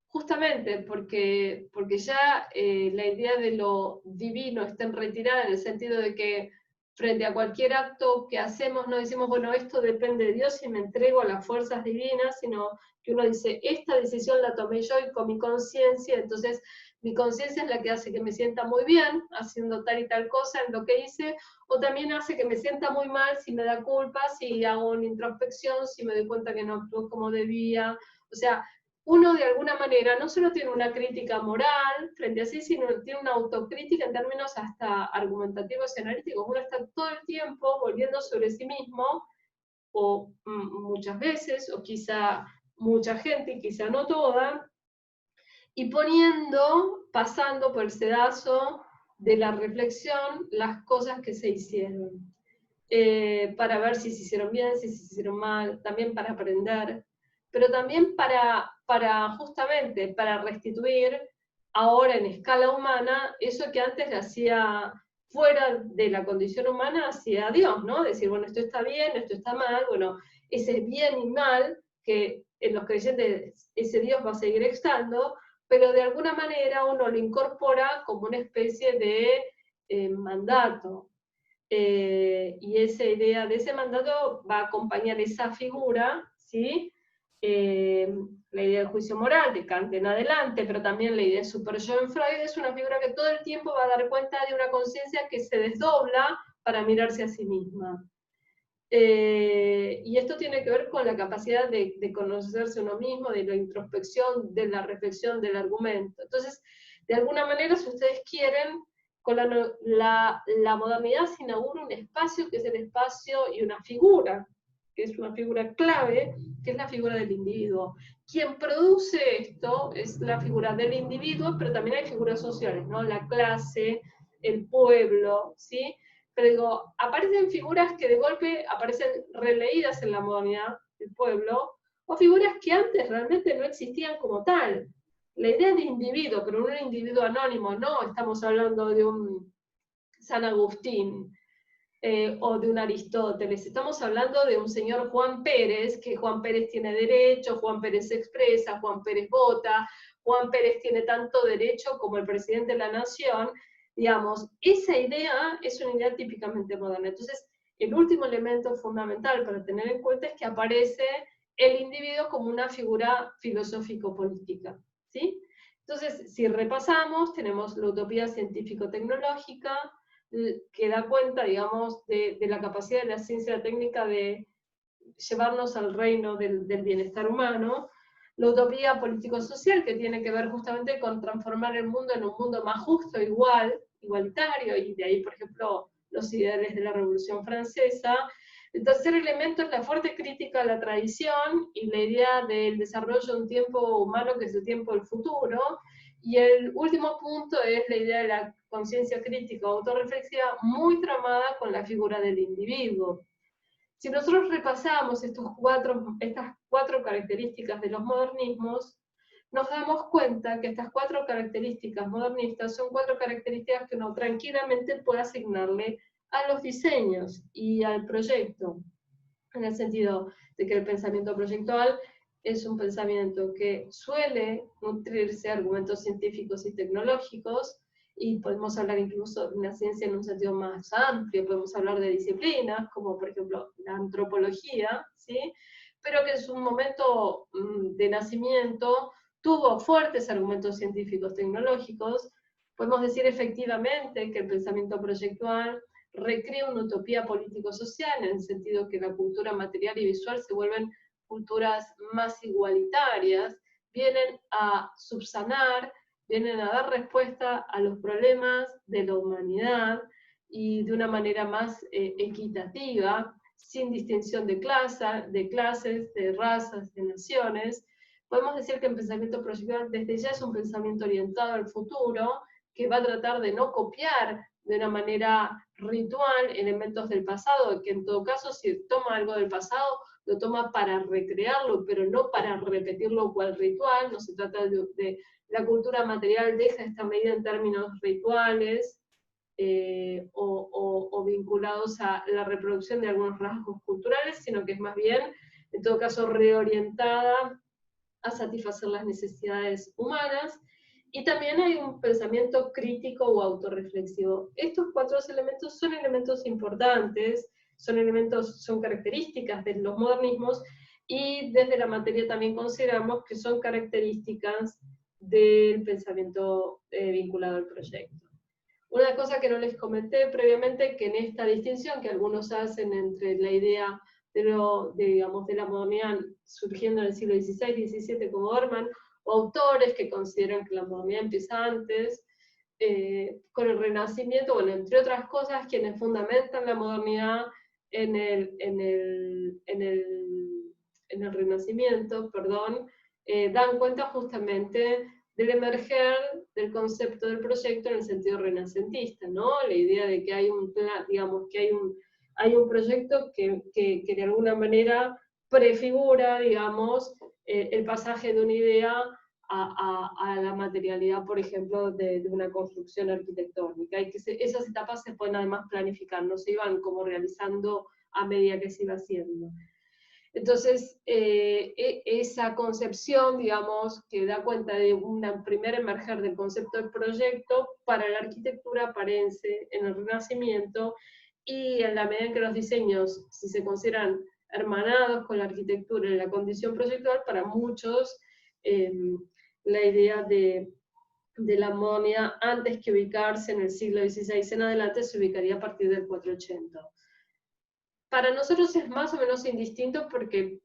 justamente porque ya la idea de lo divino está en retirada, en el sentido de que frente a cualquier acto que hacemos no decimos, bueno, esto depende de Dios y me entrego a las fuerzas divinas, sino que uno dice, esta decisión la tomé yo y con mi conciencia, entonces mi conciencia es la que hace que me sienta muy bien haciendo tal y tal cosa en lo que hice, o también hace que me sienta muy mal si me da culpa, si hago una introspección, si me doy cuenta que no actúo como debía. O sea, uno de alguna manera no solo tiene una crítica moral frente a sí, sino tiene una autocrítica en términos hasta argumentativos y analíticos. Uno está todo el tiempo volviendo sobre sí mismo, o muchas veces, o quizá mucha gente, quizá no toda, y pasando por el sedazo de la reflexión las cosas que se hicieron, para ver si se hicieron bien, si se hicieron mal, también para aprender. pero también justamente para restituir ahora en escala humana eso que antes le hacía fuera de la condición humana hacia Dios, ¿no? Decir, bueno, esto está bien, esto está mal, bueno, ese bien y mal, que en los creyentes ese Dios va a seguir estando, pero de alguna manera uno lo incorpora como una especie de mandato. Y esa idea de ese mandato va a acompañar esa figura, ¿sí? La idea del juicio moral de Kant en adelante, pero también la idea de super-yo en Freud, es una figura que todo el tiempo va a dar cuenta de una conciencia que se desdobla para mirarse a sí misma. Y esto tiene que ver con la capacidad de conocerse uno mismo, de la introspección, de la reflexión del argumento. Entonces, de alguna manera, si ustedes quieren, con la modernidad se inaugura un espacio que es el espacio y una figura, que es una figura clave, que es la figura del individuo. Quien produce esto es la figura del individuo, pero también hay figuras sociales, ¿no? La clase, el pueblo, ¿sí? Pero digo, aparecen figuras que de golpe aparecen releídas en la modernidad del pueblo, o figuras que antes realmente no existían como tal. La idea de individuo, pero no un individuo anónimo, no estamos hablando de un San Agustín o de un Aristóteles, estamos hablando de un señor Juan Pérez, que Juan Pérez tiene derecho, Juan Pérez se expresa, Juan Pérez vota, Juan Pérez tiene tanto derecho como el presidente de la nación. Digamos, esa idea es una idea típicamente moderna. Entonces, el último elemento fundamental para tener en cuenta es que aparece el individuo como una figura filosófico-política, ¿sí? Entonces, si repasamos, tenemos la utopía científico-tecnológica, que da cuenta, digamos, de la capacidad de la ciencia técnica de llevarnos al reino del bienestar humano, la utopía político-social, que tiene que ver justamente con transformar el mundo en un mundo más justo, igualitario, y de ahí, por ejemplo, los ideales de la Revolución Francesa. El tercer elemento es la fuerte crítica a la tradición y la idea del desarrollo de un tiempo humano que es el tiempo del futuro. Y el último punto es la idea de la conciencia crítica autorreflexiva muy tramada con la figura del individuo. Si nosotros repasamos estas cuatro características de los modernismos, nos damos cuenta que estas cuatro características modernistas son cuatro características que uno tranquilamente puede asignarle a los diseños y al proyecto, en el sentido de que el pensamiento proyectual es un pensamiento que suele nutrirse de argumentos científicos y tecnológicos, y podemos hablar incluso de una ciencia en un sentido más amplio, podemos hablar de disciplinas, como por ejemplo la antropología, ¿sí? Pero que en su momento de nacimiento tuvo fuertes argumentos científicos tecnológicos. Podemos decir efectivamente que el pensamiento proyectual recrea una utopía político-social, en el sentido que la cultura material y visual se vuelven culturas más igualitarias, vienen a subsanar, vienen a dar respuesta a los problemas de la humanidad y de una manera más equitativa, sin distinción de clases, de razas, de naciones. Podemos decir que el pensamiento proyectual desde ya es un pensamiento orientado al futuro, que va a tratar de no copiar de una manera ritual elementos del pasado, que en todo caso si toma algo del pasado, lo toma para recrearlo, pero no para repetirlo cual ritual. No se trata de la cultura material deja esta medida en términos rituales o vinculados a la reproducción de algunos rasgos culturales, sino que es más bien, en todo caso, reorientada a satisfacer las necesidades humanas. Y también hay un pensamiento crítico o autorreflexivo. Estos cuatro elementos son elementos importantes, son características de los modernismos, y desde la materia también consideramos que son características del pensamiento vinculado al proyecto. Una cosa que no les comenté previamente, que en esta distinción que algunos hacen entre la idea digamos, de la modernidad surgiendo en el siglo XVI, XVII como Orman, o autores que consideran que la modernidad empieza antes, con el Renacimiento, bueno, entre otras cosas, quienes fundamentan la modernidad en el Renacimiento, perdón, dan cuenta justamente del emerger del concepto del proyecto en el sentido renacentista, ¿no? La idea de que hay un plan, digamos, que hay un proyecto que de alguna manera prefigura, digamos, el pasaje de una idea a la materialidad, por ejemplo, de una construcción arquitectónica. Y que esas etapas se pueden además planificar, no se iban como realizando a medida que se iba haciendo. Entonces, esa concepción, digamos, que da cuenta de una primera emerger del concepto del proyecto para la arquitectura aparece en el Renacimiento, y en la medida en que los diseños, si se consideran hermanados con la arquitectura en la condición proyectual, para muchos la idea de la modernidad, antes que ubicarse en el siglo XVI en adelante, se ubicaría a partir del 480. Para nosotros es más o menos indistinto, porque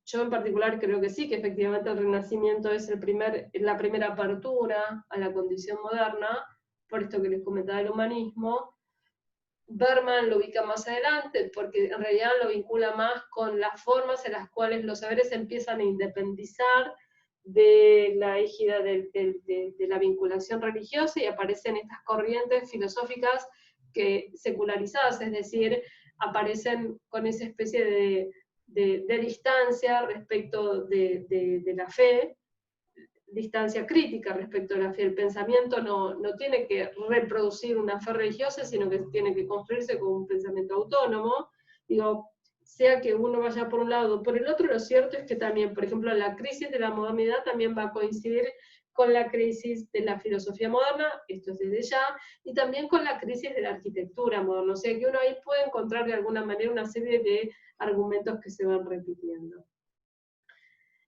yo en particular creo que sí, que efectivamente el Renacimiento es la primera apertura a la condición moderna, por esto que les comentaba el humanismo. Berman lo ubica más adelante, porque en realidad lo vincula más con las formas en las cuales los saberes se empiezan a independizar de la égida de la vinculación religiosa, y aparecen estas corrientes filosóficas que secularizadas, es decir, aparecen con esa especie de distancia respecto de la fe, distancia crítica respecto a la fe. El pensamiento no tiene que reproducir una fe religiosa, sino que tiene que construirse como un pensamiento autónomo. Digo, sea que uno vaya por un lado o por el otro, lo cierto es que también, por ejemplo, la crisis de la modernidad también va a coincidir con la crisis de la filosofía moderna, esto es desde ya, y también con la crisis de la arquitectura moderna. O sea que uno ahí puede encontrar de alguna manera una serie de argumentos que se van repitiendo.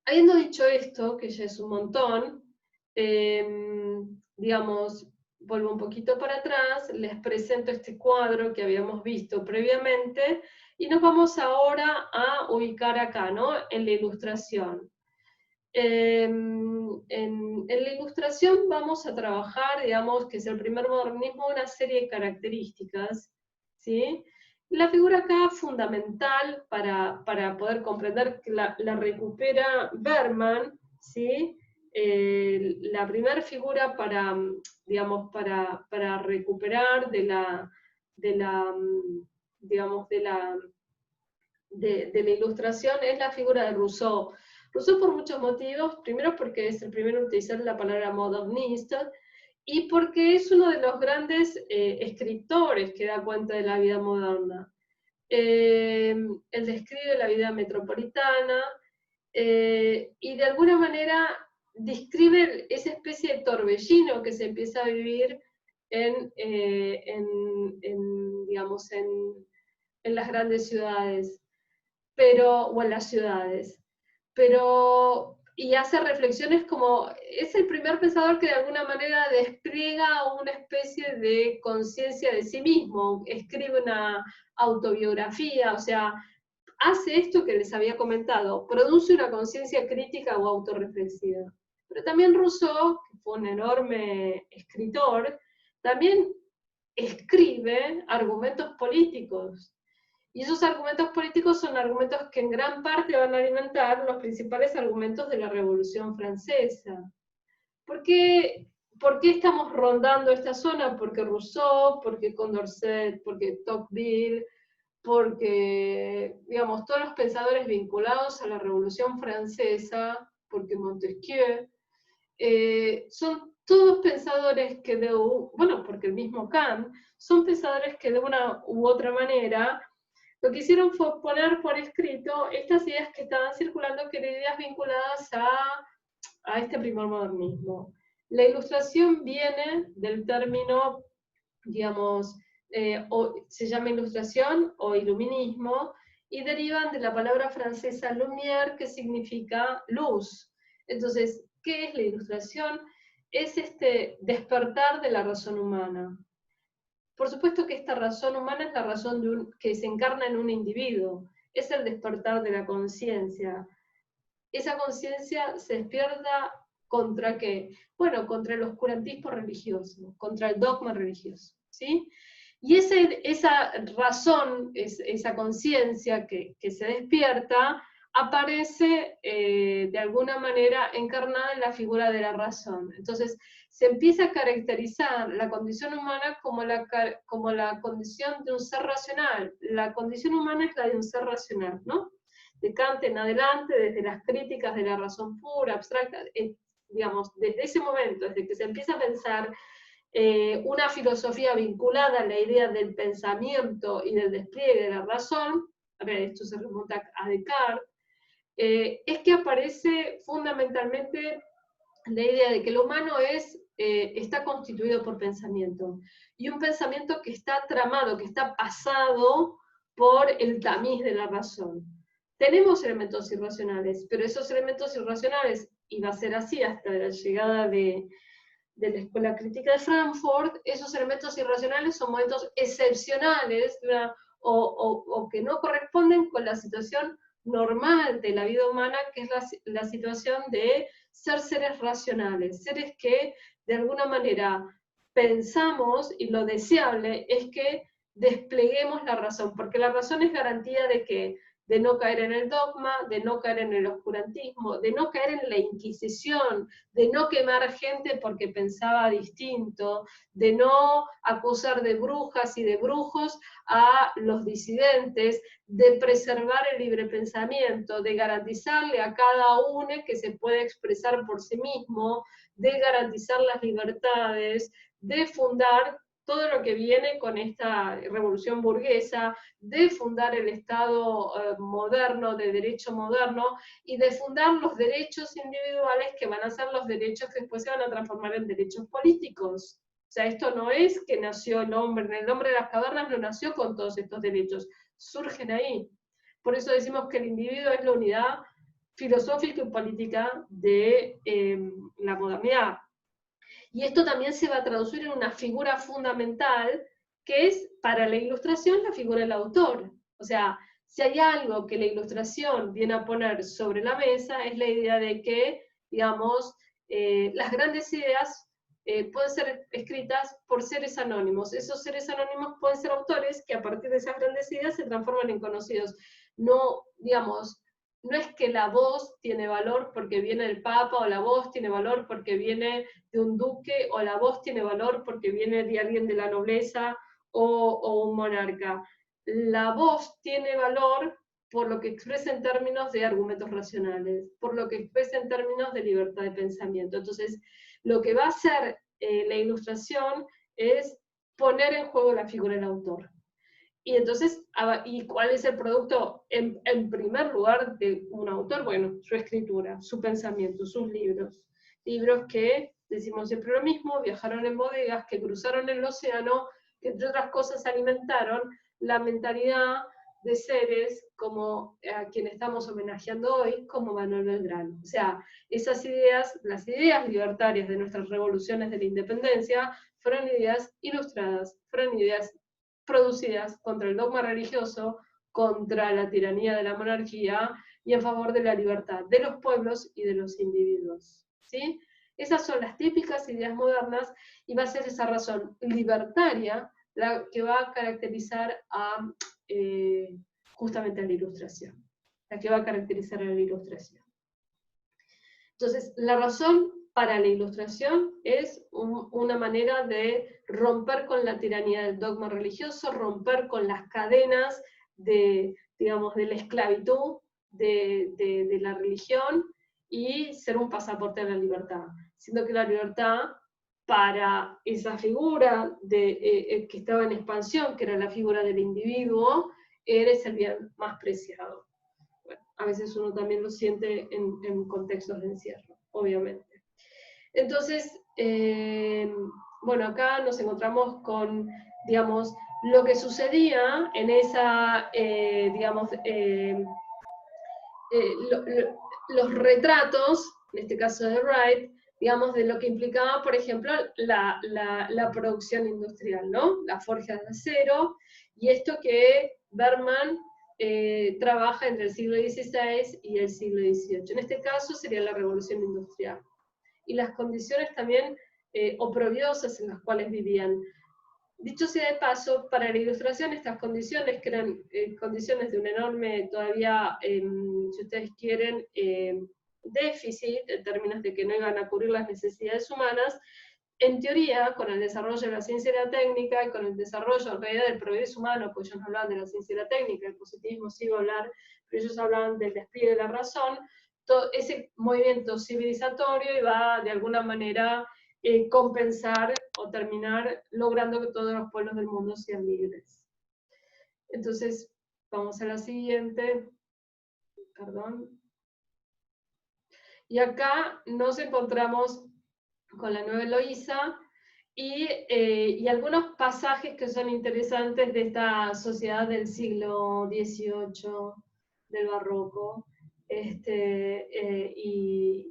Habiendo dicho esto, que ya es un montón, digamos, vuelvo un poquito para atrás, les presento este cuadro que habíamos visto previamente, y nos vamos ahora a ubicar acá, ¿no? En la ilustración. En la ilustración vamos a trabajar, digamos, que es el primer modernismo, una serie de características, ¿sí? La figura acá fundamental para poder comprender que la recupera Berman, ¿sí? La primera figura para, digamos, para recuperar digamos, de la ilustración es la figura de Rousseau. Rousseau por muchos motivos, primero porque es el primero en utilizar la palabra modernista, y porque es uno de los grandes escritores que da cuenta de la vida moderna. Él describe la vida metropolitana y de alguna manera describe esa especie de torbellino que se empieza a vivir digamos, en las grandes ciudades, o en las ciudades. Y hace reflexiones como, es el primer pensador que de alguna manera despliega una especie de conciencia de sí mismo, escribe una autobiografía, o sea, hace esto que les había comentado, produce una conciencia crítica o autorreflexiva. Pero también Rousseau, que fue un enorme escritor, también escribe argumentos políticos. Y esos argumentos políticos son argumentos que en gran parte van a alimentar los principales argumentos de la Revolución Francesa. ¿Por qué estamos rondando esta zona? Porque Rousseau, porque Condorcet, porque Tocqueville, porque, digamos, todos los pensadores vinculados a la Revolución Francesa, porque Montesquieu, son todos pensadores que porque el mismo Kant, son pensadores que de una u otra manera lo que hicieron fue poner por escrito estas ideas que estaban circulando, que eran ideas vinculadas a este primer modernismo. La ilustración viene del término, digamos, se llama ilustración o iluminismo, y derivan de la palabra francesa lumière, que significa luz. Entonces, ¿qué es la ilustración? Es este despertar de la razón humana. Por supuesto que esta razón humana es la razón que se encarna en un individuo, es el despertar de la conciencia. Esa conciencia se despierta ¿contra qué? Bueno, contra el oscurantismo religioso, contra el dogma religioso, ¿sí? Y esa razón, esa conciencia que se despierta, aparece de alguna manera encarnada en la figura de la razón. Entonces, se empieza a caracterizar la condición humana como la condición de un ser racional. La condición humana es la de un ser racional, ¿no? de Kant en adelante, desde las críticas de la razón pura, abstracta, digamos, desde ese momento, desde que se empieza a pensar una filosofía vinculada a la idea del pensamiento y del despliegue de la razón, a ver, esto se remonta a Descartes, es que aparece fundamentalmente la idea de que el humano está constituido por pensamiento, y un pensamiento que está tramado, que está pasado por el tamiz de la razón. Tenemos elementos irracionales, pero esos elementos irracionales, y va a ser así hasta la llegada de la Escuela Crítica de Frankfurt, esos elementos irracionales son momentos excepcionales o que no corresponden con la situación normal de la vida humana, que es la situación de ser seres racionales, seres que de alguna manera pensamos, y lo deseable es que despleguemos la razón, porque la razón es garantía de que de no caer en el dogma, de no caer en el oscurantismo, de no caer en la Inquisición, de no quemar gente porque pensaba distinto, de no acusar de brujas y de brujos a los disidentes, de preservar el libre pensamiento, de garantizarle a cada uno que se puede expresar por sí mismo, de garantizar las libertades, de fundar todo lo que viene con esta revolución burguesa, de fundar el Estado moderno, de derecho moderno, y de fundar los derechos individuales que van a ser los derechos que después se van a transformar en derechos políticos. O sea, esto no es que nació el hombre de las cavernas no nació con todos estos derechos, surgen ahí. Por eso decimos que el individuo es la unidad filosófica y política de la modernidad. Y esto también se va a traducir en una figura fundamental, que es para la ilustración la figura del autor. O sea, si hay algo que la ilustración viene a poner sobre la mesa, es la idea de que, digamos, las grandes ideas pueden ser escritas por seres anónimos. Esos seres anónimos pueden ser autores que a partir de esas grandes ideas se transforman en conocidos. No, digamos, no es que la voz tiene valor porque viene del Papa, o la voz tiene valor porque viene de un duque, o la voz tiene valor porque viene de alguien de la nobleza o un monarca. La voz tiene valor por lo que expresa en términos de argumentos racionales, por lo que expresa en términos de libertad de pensamiento. Entonces, lo que va a hacer la ilustración es poner en juego la figura del autor. Y entonces, ¿y cuál es el producto en primer lugar de un autor? Bueno, su escritura, su pensamiento, sus libros. Libros que, decimos siempre lo mismo, viajaron en bodegas, que cruzaron el océano, que entre otras cosas alimentaron la mentalidad de seres como a quien estamos homenajeando hoy, como Manuel Belgrano. O sea, esas ideas, las ideas libertarias de nuestras revoluciones de la independencia, fueron ideas ilustradas, fueron ideas producidas contra el dogma religioso, contra la tiranía de la monarquía y en favor de la libertad de los pueblos y de los individuos. ¿Sí? Esas son las típicas ideas modernas, y va a ser esa razón libertaria la que va a caracterizar justamente a la ilustración, la que va a caracterizar a la ilustración. Entonces, la razón para la ilustración es una manera de romper con la tiranía del dogma religioso, romper con las cadenas de, digamos, de la esclavitud de la religión, y ser un pasaporte a la libertad. Siendo que la libertad, para esa figura que estaba en expansión, que era la figura del individuo, eres el bien más preciado. Bueno, a veces uno también lo siente en contextos de encierro, obviamente. Entonces, bueno, acá nos encontramos con, digamos, lo que sucedía en esa, digamos, los retratos, en este caso de Wright, digamos, de lo que implicaba, por ejemplo, la producción industrial, ¿no? La forja de acero, y esto que Berman trabaja entre el siglo XVI y el siglo XVIII. En este caso sería la revolución industrial. Y las condiciones también oprobiosas en las cuales vivían. Dicho sea de paso, para la ilustración estas condiciones, que eran condiciones de un enorme, todavía, si ustedes quieren, déficit, en términos de que no iban a cubrir las necesidades humanas, en teoría, con el desarrollo de la ciencia y la técnica, y con el desarrollo en realidad del progreso humano, pues ellos no hablaban de la ciencia y la técnica, el positivismo sí iba a hablar, pero ellos hablaban del despliegue de la razón, todo ese movimiento civilizatorio iba de alguna manera compensar o terminar logrando que todos los pueblos del mundo sean libres. Entonces, vamos a la siguiente, perdón. Y acá nos encontramos con la nueva Eloísa y algunos pasajes que son interesantes de esta sociedad del siglo XVIII, del barroco,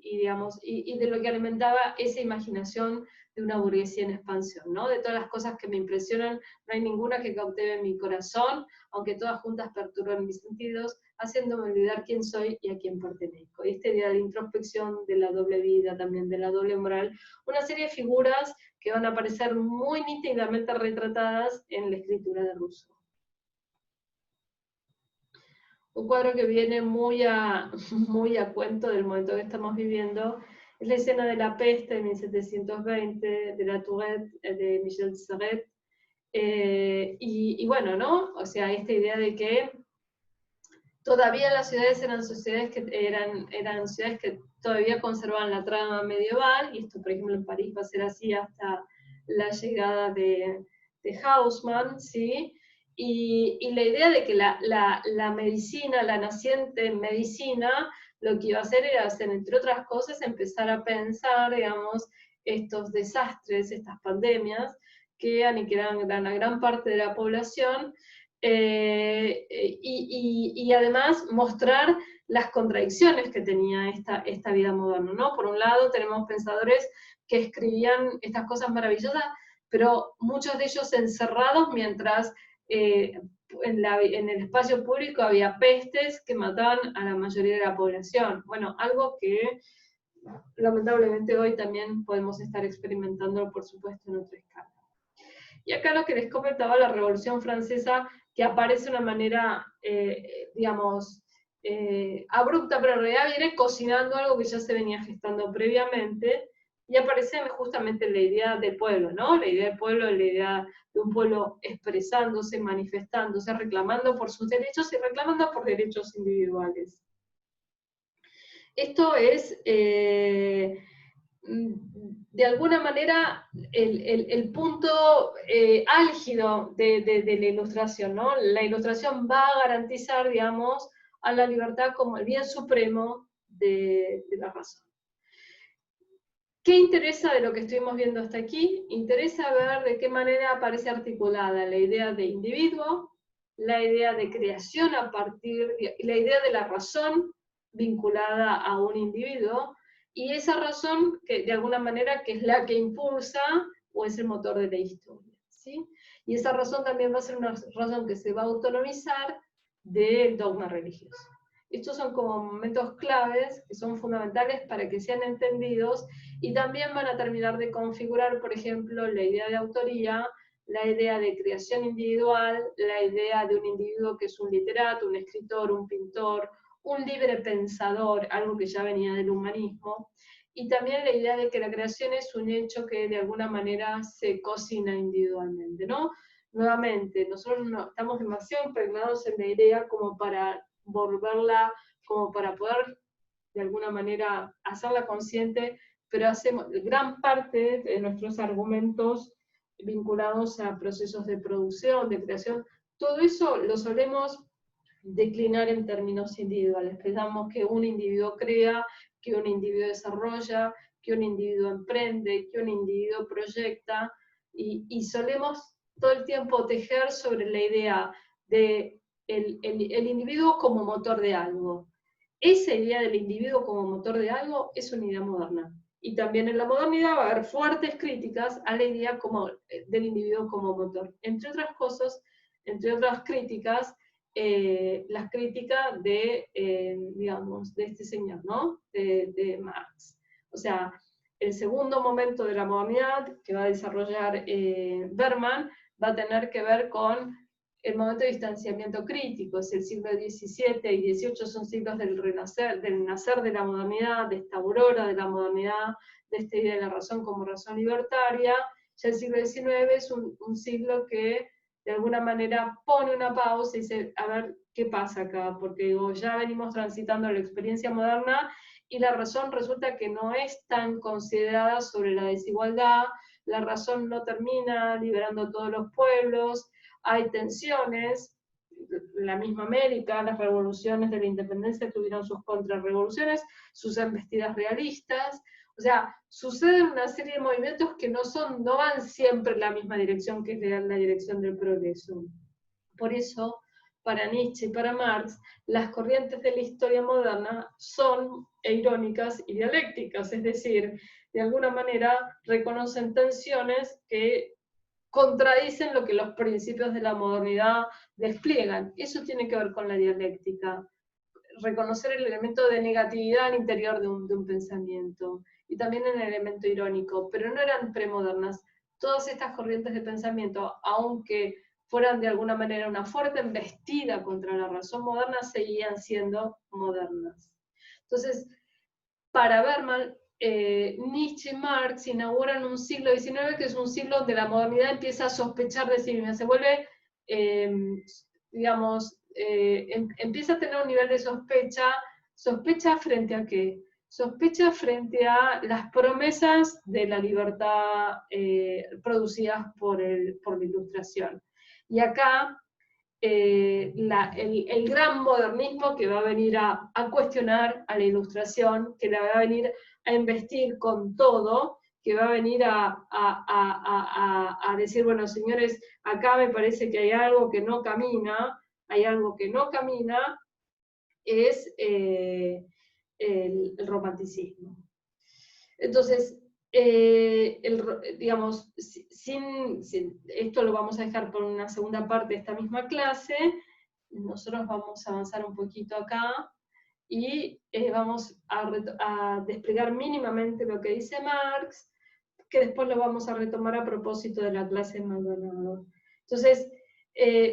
digamos, y de lo que alimentaba esa imaginación de una burguesía en expansión, ¿no? De todas las cosas que me impresionan, no hay ninguna que cautive mi corazón, aunque todas juntas perturban mis sentidos, haciéndome olvidar quién soy y a quién pertenezco. Y esta idea de la introspección, de la doble vida, también de la doble moral, una serie de figuras que van a aparecer muy nítidamente retratadas en la escritura de Rousseau. Un cuadro que viene muy a cuento del momento que estamos viviendo es la escena de la peste de 1720, de la Tourette, de Michel Serret. Y bueno, ¿no? O sea, esta idea de que todavía las ciudades eran ciudades que todavía conservaban la trama medieval, y esto, por ejemplo, en París va a ser así hasta la llegada de Haussmann, ¿sí? Y la idea de que la medicina, la naciente medicina, lo que iba a hacer era hacer, entre otras cosas, empezar a pensar, digamos, estos desastres, estas pandemias, que aniquilaron a una gran parte de la población, y además mostrar las contradicciones que tenía esta vida moderna, ¿no? Por un lado tenemos pensadores que escribían estas cosas maravillosas, pero muchos de ellos encerrados mientras en el espacio público había pestes que mataban a la mayoría de la población. Bueno, algo que lamentablemente hoy también podemos estar experimentando, por supuesto, en otra escala. Y acá lo que les comentaba, la Revolución Francesa, que aparece de una manera, digamos, abrupta, pero en realidad viene cocinando algo que ya se venía gestando previamente, y aparece justamente la idea del pueblo, ¿no? La idea del pueblo, la idea de un pueblo expresándose, manifestándose, reclamando por sus derechos y reclamando por derechos individuales. Esto es, de alguna manera, el punto álgido de la ilustración, ¿no? La ilustración va a garantizar, digamos, a la libertad como el bien supremo de la razón. ¿Qué interesa de lo que estuvimos viendo hasta aquí? Interesa ver de qué manera aparece articulada la idea de individuo, la idea de creación a partir, la idea de la razón vinculada a un individuo, y esa razón que de alguna manera que es la que impulsa o es el motor de la historia, ¿sí? Y esa razón también va a ser una razón que se va a autonomizar del dogma religioso. Estos son como momentos claves que son fundamentales para que sean entendidos, y también van a terminar de configurar, por ejemplo, la idea de autoría, la idea de creación individual, la idea de un individuo que es un literato, un escritor, un pintor, un libre pensador, algo que ya venía del humanismo, y también la idea de que la creación es un hecho que de alguna manera se cocina individualmente, ¿no? Nuevamente, nosotros no, estamos demasiado impregnados en la idea como para volverla, como para poder de alguna manera hacerla consciente, pero hacemos gran parte de nuestros argumentos vinculados a procesos de producción, de creación, todo eso lo solemos declinar en términos individuales. Pensamos que un individuo crea, que un individuo desarrolla, que un individuo emprende, que un individuo proyecta, y solemos todo el tiempo tejer sobre la idea de el individuo como motor de algo. Esa idea del individuo como motor de algo es una idea moderna. Y también en la modernidad va a haber fuertes críticas a la idea del individuo como motor. Entre otras cosas, entre otras críticas, las críticas de, digamos, de este señor, ¿no? De Marx. O sea, el segundo momento de la modernidad que va a desarrollar Berman va a tener que ver con el momento de distanciamiento crítico, es el siglo XVII y XVIII son siglos del nacer de la modernidad, de esta aurora de la modernidad, de esta idea de la razón como razón libertaria. Ya el siglo XIX es un siglo que de alguna manera pone una pausa y dice, a ver, ¿qué pasa acá? Porque digo, ya venimos transitando la experiencia moderna y la razón resulta que no es tan considerada sobre la desigualdad, la razón no termina liberando a todos los pueblos, hay tensiones, la misma América, las revoluciones de la independencia tuvieron sus contrarrevoluciones, sus embestidas realistas, o sea, suceden una serie de movimientos que no van siempre en la misma dirección que es la dirección del progreso. Por eso, para Nietzsche y para Marx, las corrientes de la historia moderna son irónicas y dialécticas, es decir, de alguna manera reconocen tensiones que contradicen lo que los principios de la modernidad despliegan. Eso tiene que ver con la dialéctica, reconocer el elemento de negatividad al interior de un pensamiento, y también el elemento irónico, pero no eran premodernas. Todas estas corrientes de pensamiento, aunque fueran de alguna manera una fuerte embestida contra la razón moderna, seguían siendo modernas. Entonces, para Berman, Nietzsche y Marx inauguran un siglo XIX que es un siglo donde la modernidad empieza a sospechar de sí misma, se vuelve, digamos, empieza a tener un nivel de sospecha frente a qué? Sospecha frente a las promesas de la libertad producidas por la Ilustración. Y acá el gran modernismo que va a venir a cuestionar a la Ilustración, que la va a venir a investir con todo, que va a venir a decir, bueno, señores, acá me parece que hay algo que no camina, es el romanticismo. Entonces, digamos, esto lo vamos a dejar por una segunda parte de esta misma clase, nosotros vamos a avanzar un poquito acá, y vamos a desplegar mínimamente lo que dice Marx, que después lo vamos a retomar a propósito de la clase de Maldonado. Entonces,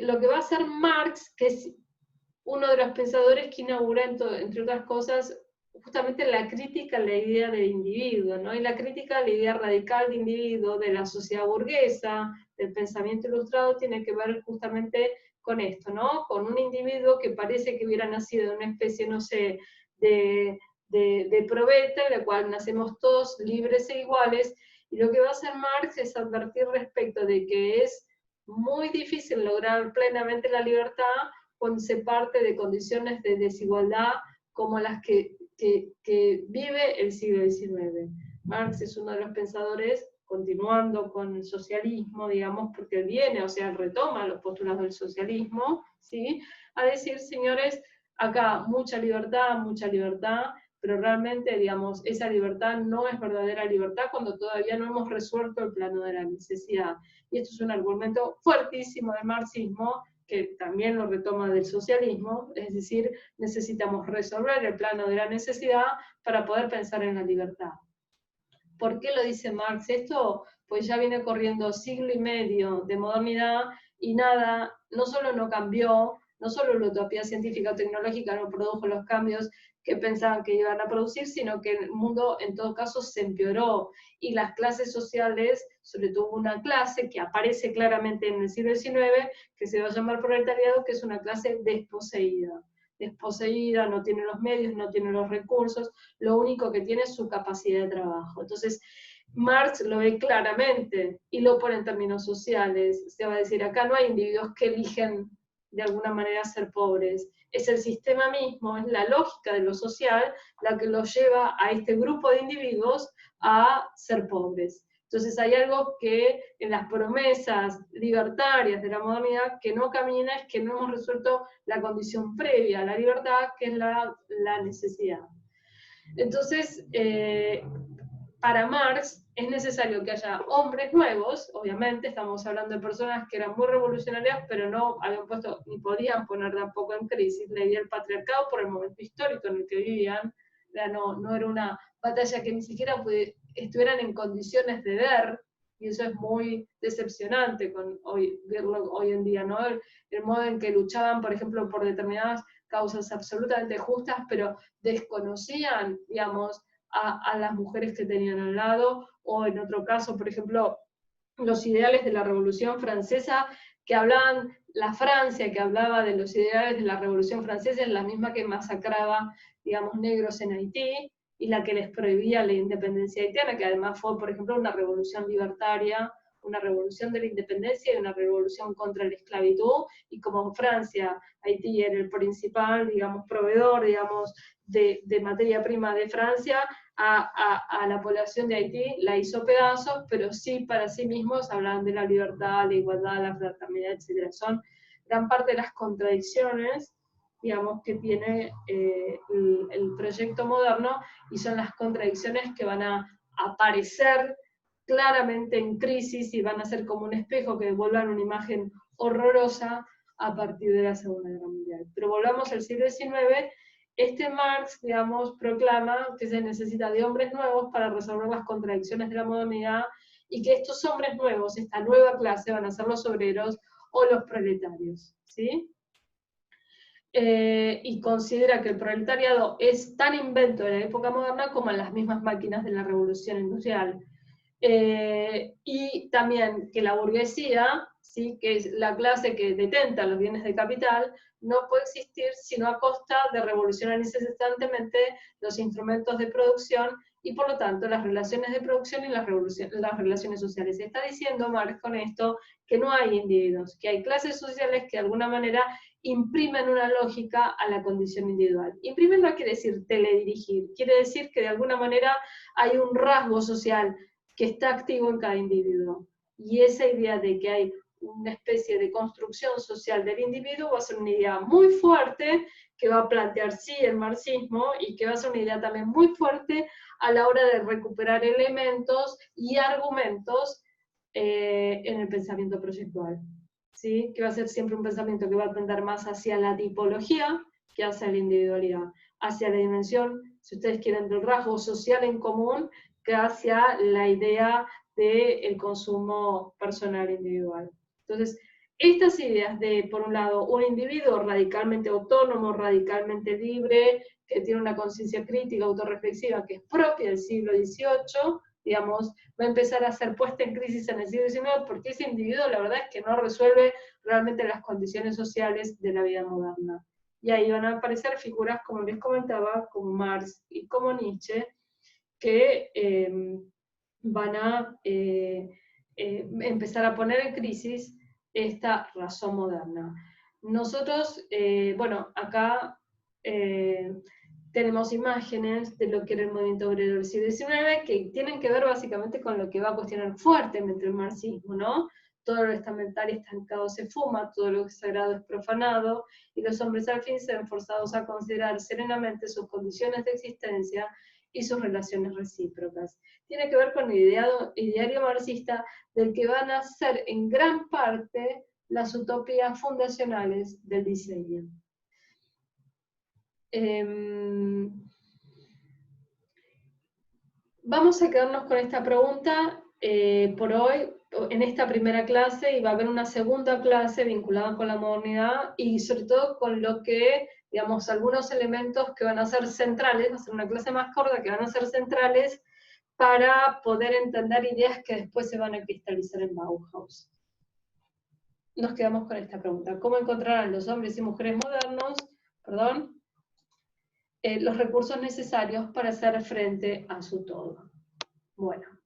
lo que va a hacer Marx, que es uno de los pensadores que inaugura, entre otras cosas, justamente la crítica a la idea del individuo, ¿no? Y la crítica a la idea radical de individuo, de la sociedad burguesa, del pensamiento ilustrado, tiene que ver justamente con esto, ¿no? Con un individuo que parece que hubiera nacido de una especie, no sé, de probeta, en la cual nacemos todos libres e iguales, y lo que va a hacer Marx es advertir respecto de que es muy difícil lograr plenamente la libertad cuando se parte de condiciones de desigualdad como las que vive el siglo XIX. Marx es uno de los pensadores, continuando con el socialismo, digamos, porque viene, o sea, retoma los postulados del socialismo, ¿sí? A decir, señores, acá mucha libertad, pero realmente, digamos, esa libertad no es verdadera libertad cuando todavía no hemos resuelto el plano de la necesidad. Y esto es un argumento fuertísimo del marxismo, que también lo retoma del socialismo, es decir, necesitamos resolver el plano de la necesidad para poder pensar en la libertad. ¿Por qué lo dice Marx esto? Pues ya viene corriendo siglo y medio de modernidad y nada, no solo no cambió, no solo la utopía científica o tecnológica no produjo los cambios que pensaban que iban a producir, sino que el mundo en todo caso se empeoró y las clases sociales, sobre todo una clase que aparece claramente en el siglo XIX, que se va a llamar proletariado, que es una clase desposeída, no tiene los medios, no tiene los recursos, lo único que tiene es su capacidad de trabajo. Entonces, Marx lo ve claramente y lo pone en términos sociales. Se va a decir, acá no hay individuos que eligen de alguna manera ser pobres. Es el sistema mismo, es la lógica de lo social la que los lleva a este grupo de individuos a ser pobres. Entonces hay algo que en las promesas libertarias de la modernidad que no camina, es que no hemos resuelto la condición previa a la libertad, que es la necesidad. Entonces, para Marx es necesario que haya hombres nuevos, obviamente, estamos hablando de personas que eran muy revolucionarias, pero no habían puesto, ni podían poner tampoco en crisis la idea del patriarcado por el momento histórico en el que vivían. No era una batalla que ni siquiera estuvieran en condiciones de ver, y eso es muy decepcionante verlo hoy en día, ¿no? El modo en que luchaban, por ejemplo, por determinadas causas absolutamente justas, pero desconocían, digamos, a las mujeres que tenían al lado, o en otro caso, por ejemplo, los ideales de la Revolución Francesa, que hablaban, la Francia que hablaba de los ideales de la Revolución Francesa, es la misma que masacraba, digamos, negros en Haití, y la que les prohibía la independencia haitiana, que además fue, por ejemplo, una revolución libertaria, una revolución de la independencia y una revolución contra la esclavitud, y como Francia, Haití era el principal, digamos, proveedor, digamos, de materia prima de Francia, a la población de Haití la hizo pedazos, pero sí para sí mismos hablaban de la libertad, la igualdad, la fraternidad, etc. Son gran parte de las contradicciones, digamos, que tiene el proyecto moderno, y son las contradicciones que van a aparecer claramente en crisis y van a ser como un espejo que devuelvan una imagen horrorosa a partir de la Segunda Guerra Mundial. Pero volvamos al siglo XIX. Marx, digamos, proclama que se necesita de hombres nuevos para resolver las contradicciones de la modernidad, y que estos hombres nuevos, esta nueva clase, van a ser los obreros o los proletarios, ¿sí? Y considera que el proletariado es tan invento de la época moderna como las mismas máquinas de la revolución industrial. Y también que la burguesía, ¿sí?, que es la clase que detenta los bienes de capital, no puede existir sino a costa de revolucionar incesantemente los instrumentos de producción, y por lo tanto las relaciones de producción y las relaciones sociales. Está diciendo Marx con esto que no hay individuos, que hay clases sociales que de alguna manera imprimen una lógica a la condición individual. Imprimir no quiere decir teledirigir, quiere decir que de alguna manera hay un rasgo social que está activo en cada individuo. Y esa idea de que hay una especie de construcción social del individuo va a ser una idea muy fuerte que va a plantear sí el marxismo, y que va a ser una idea también muy fuerte a la hora de recuperar elementos y argumentos en el pensamiento proyectual, ¿sí? Que va a ser siempre un pensamiento que va a tender más hacia la tipología que hacia la individualidad, hacia la dimensión, si ustedes quieren, del rasgo social en común, que hacia la idea del consumo personal individual. Entonces, estas ideas de, por un lado, un individuo radicalmente autónomo, radicalmente libre, que tiene una conciencia crítica, autorreflexiva, que es propia del siglo XVIII, digamos, va a empezar a ser puesta en crisis en el siglo XIX, porque ese individuo, la verdad es que no resuelve realmente las condiciones sociales de la vida moderna. Y ahí van a aparecer figuras, como les comentaba, como Marx y como Nietzsche, que van a empezar a poner en crisis esta razón moderna. Nosotros, bueno, acá tenemos imágenes de lo que era el movimiento obrero del siglo XIX, que tienen que ver básicamente con lo que va a cuestionar fuertemente el marxismo, ¿no? Todo lo estamentario estancado se fuma, todo lo sagrado es profanado, y los hombres al fin se ven forzados a considerar serenamente sus condiciones de existencia y sus relaciones recíprocas. Tiene que ver con el ideario marxista, del que van a ser en gran parte las utopías fundacionales del diseño. Vamos a quedarnos con esta pregunta por hoy, en esta primera clase, y va a haber una segunda clase vinculada con la modernidad, y sobre todo con lo que, digamos, algunos elementos que van a ser centrales, va a ser una clase más corta, que van a ser centrales para poder entender ideas que después se van a cristalizar en Bauhaus. Nos quedamos con esta pregunta: ¿cómo encontrarán los hombres y mujeres modernos, los recursos necesarios para hacer frente a su todo? Bueno.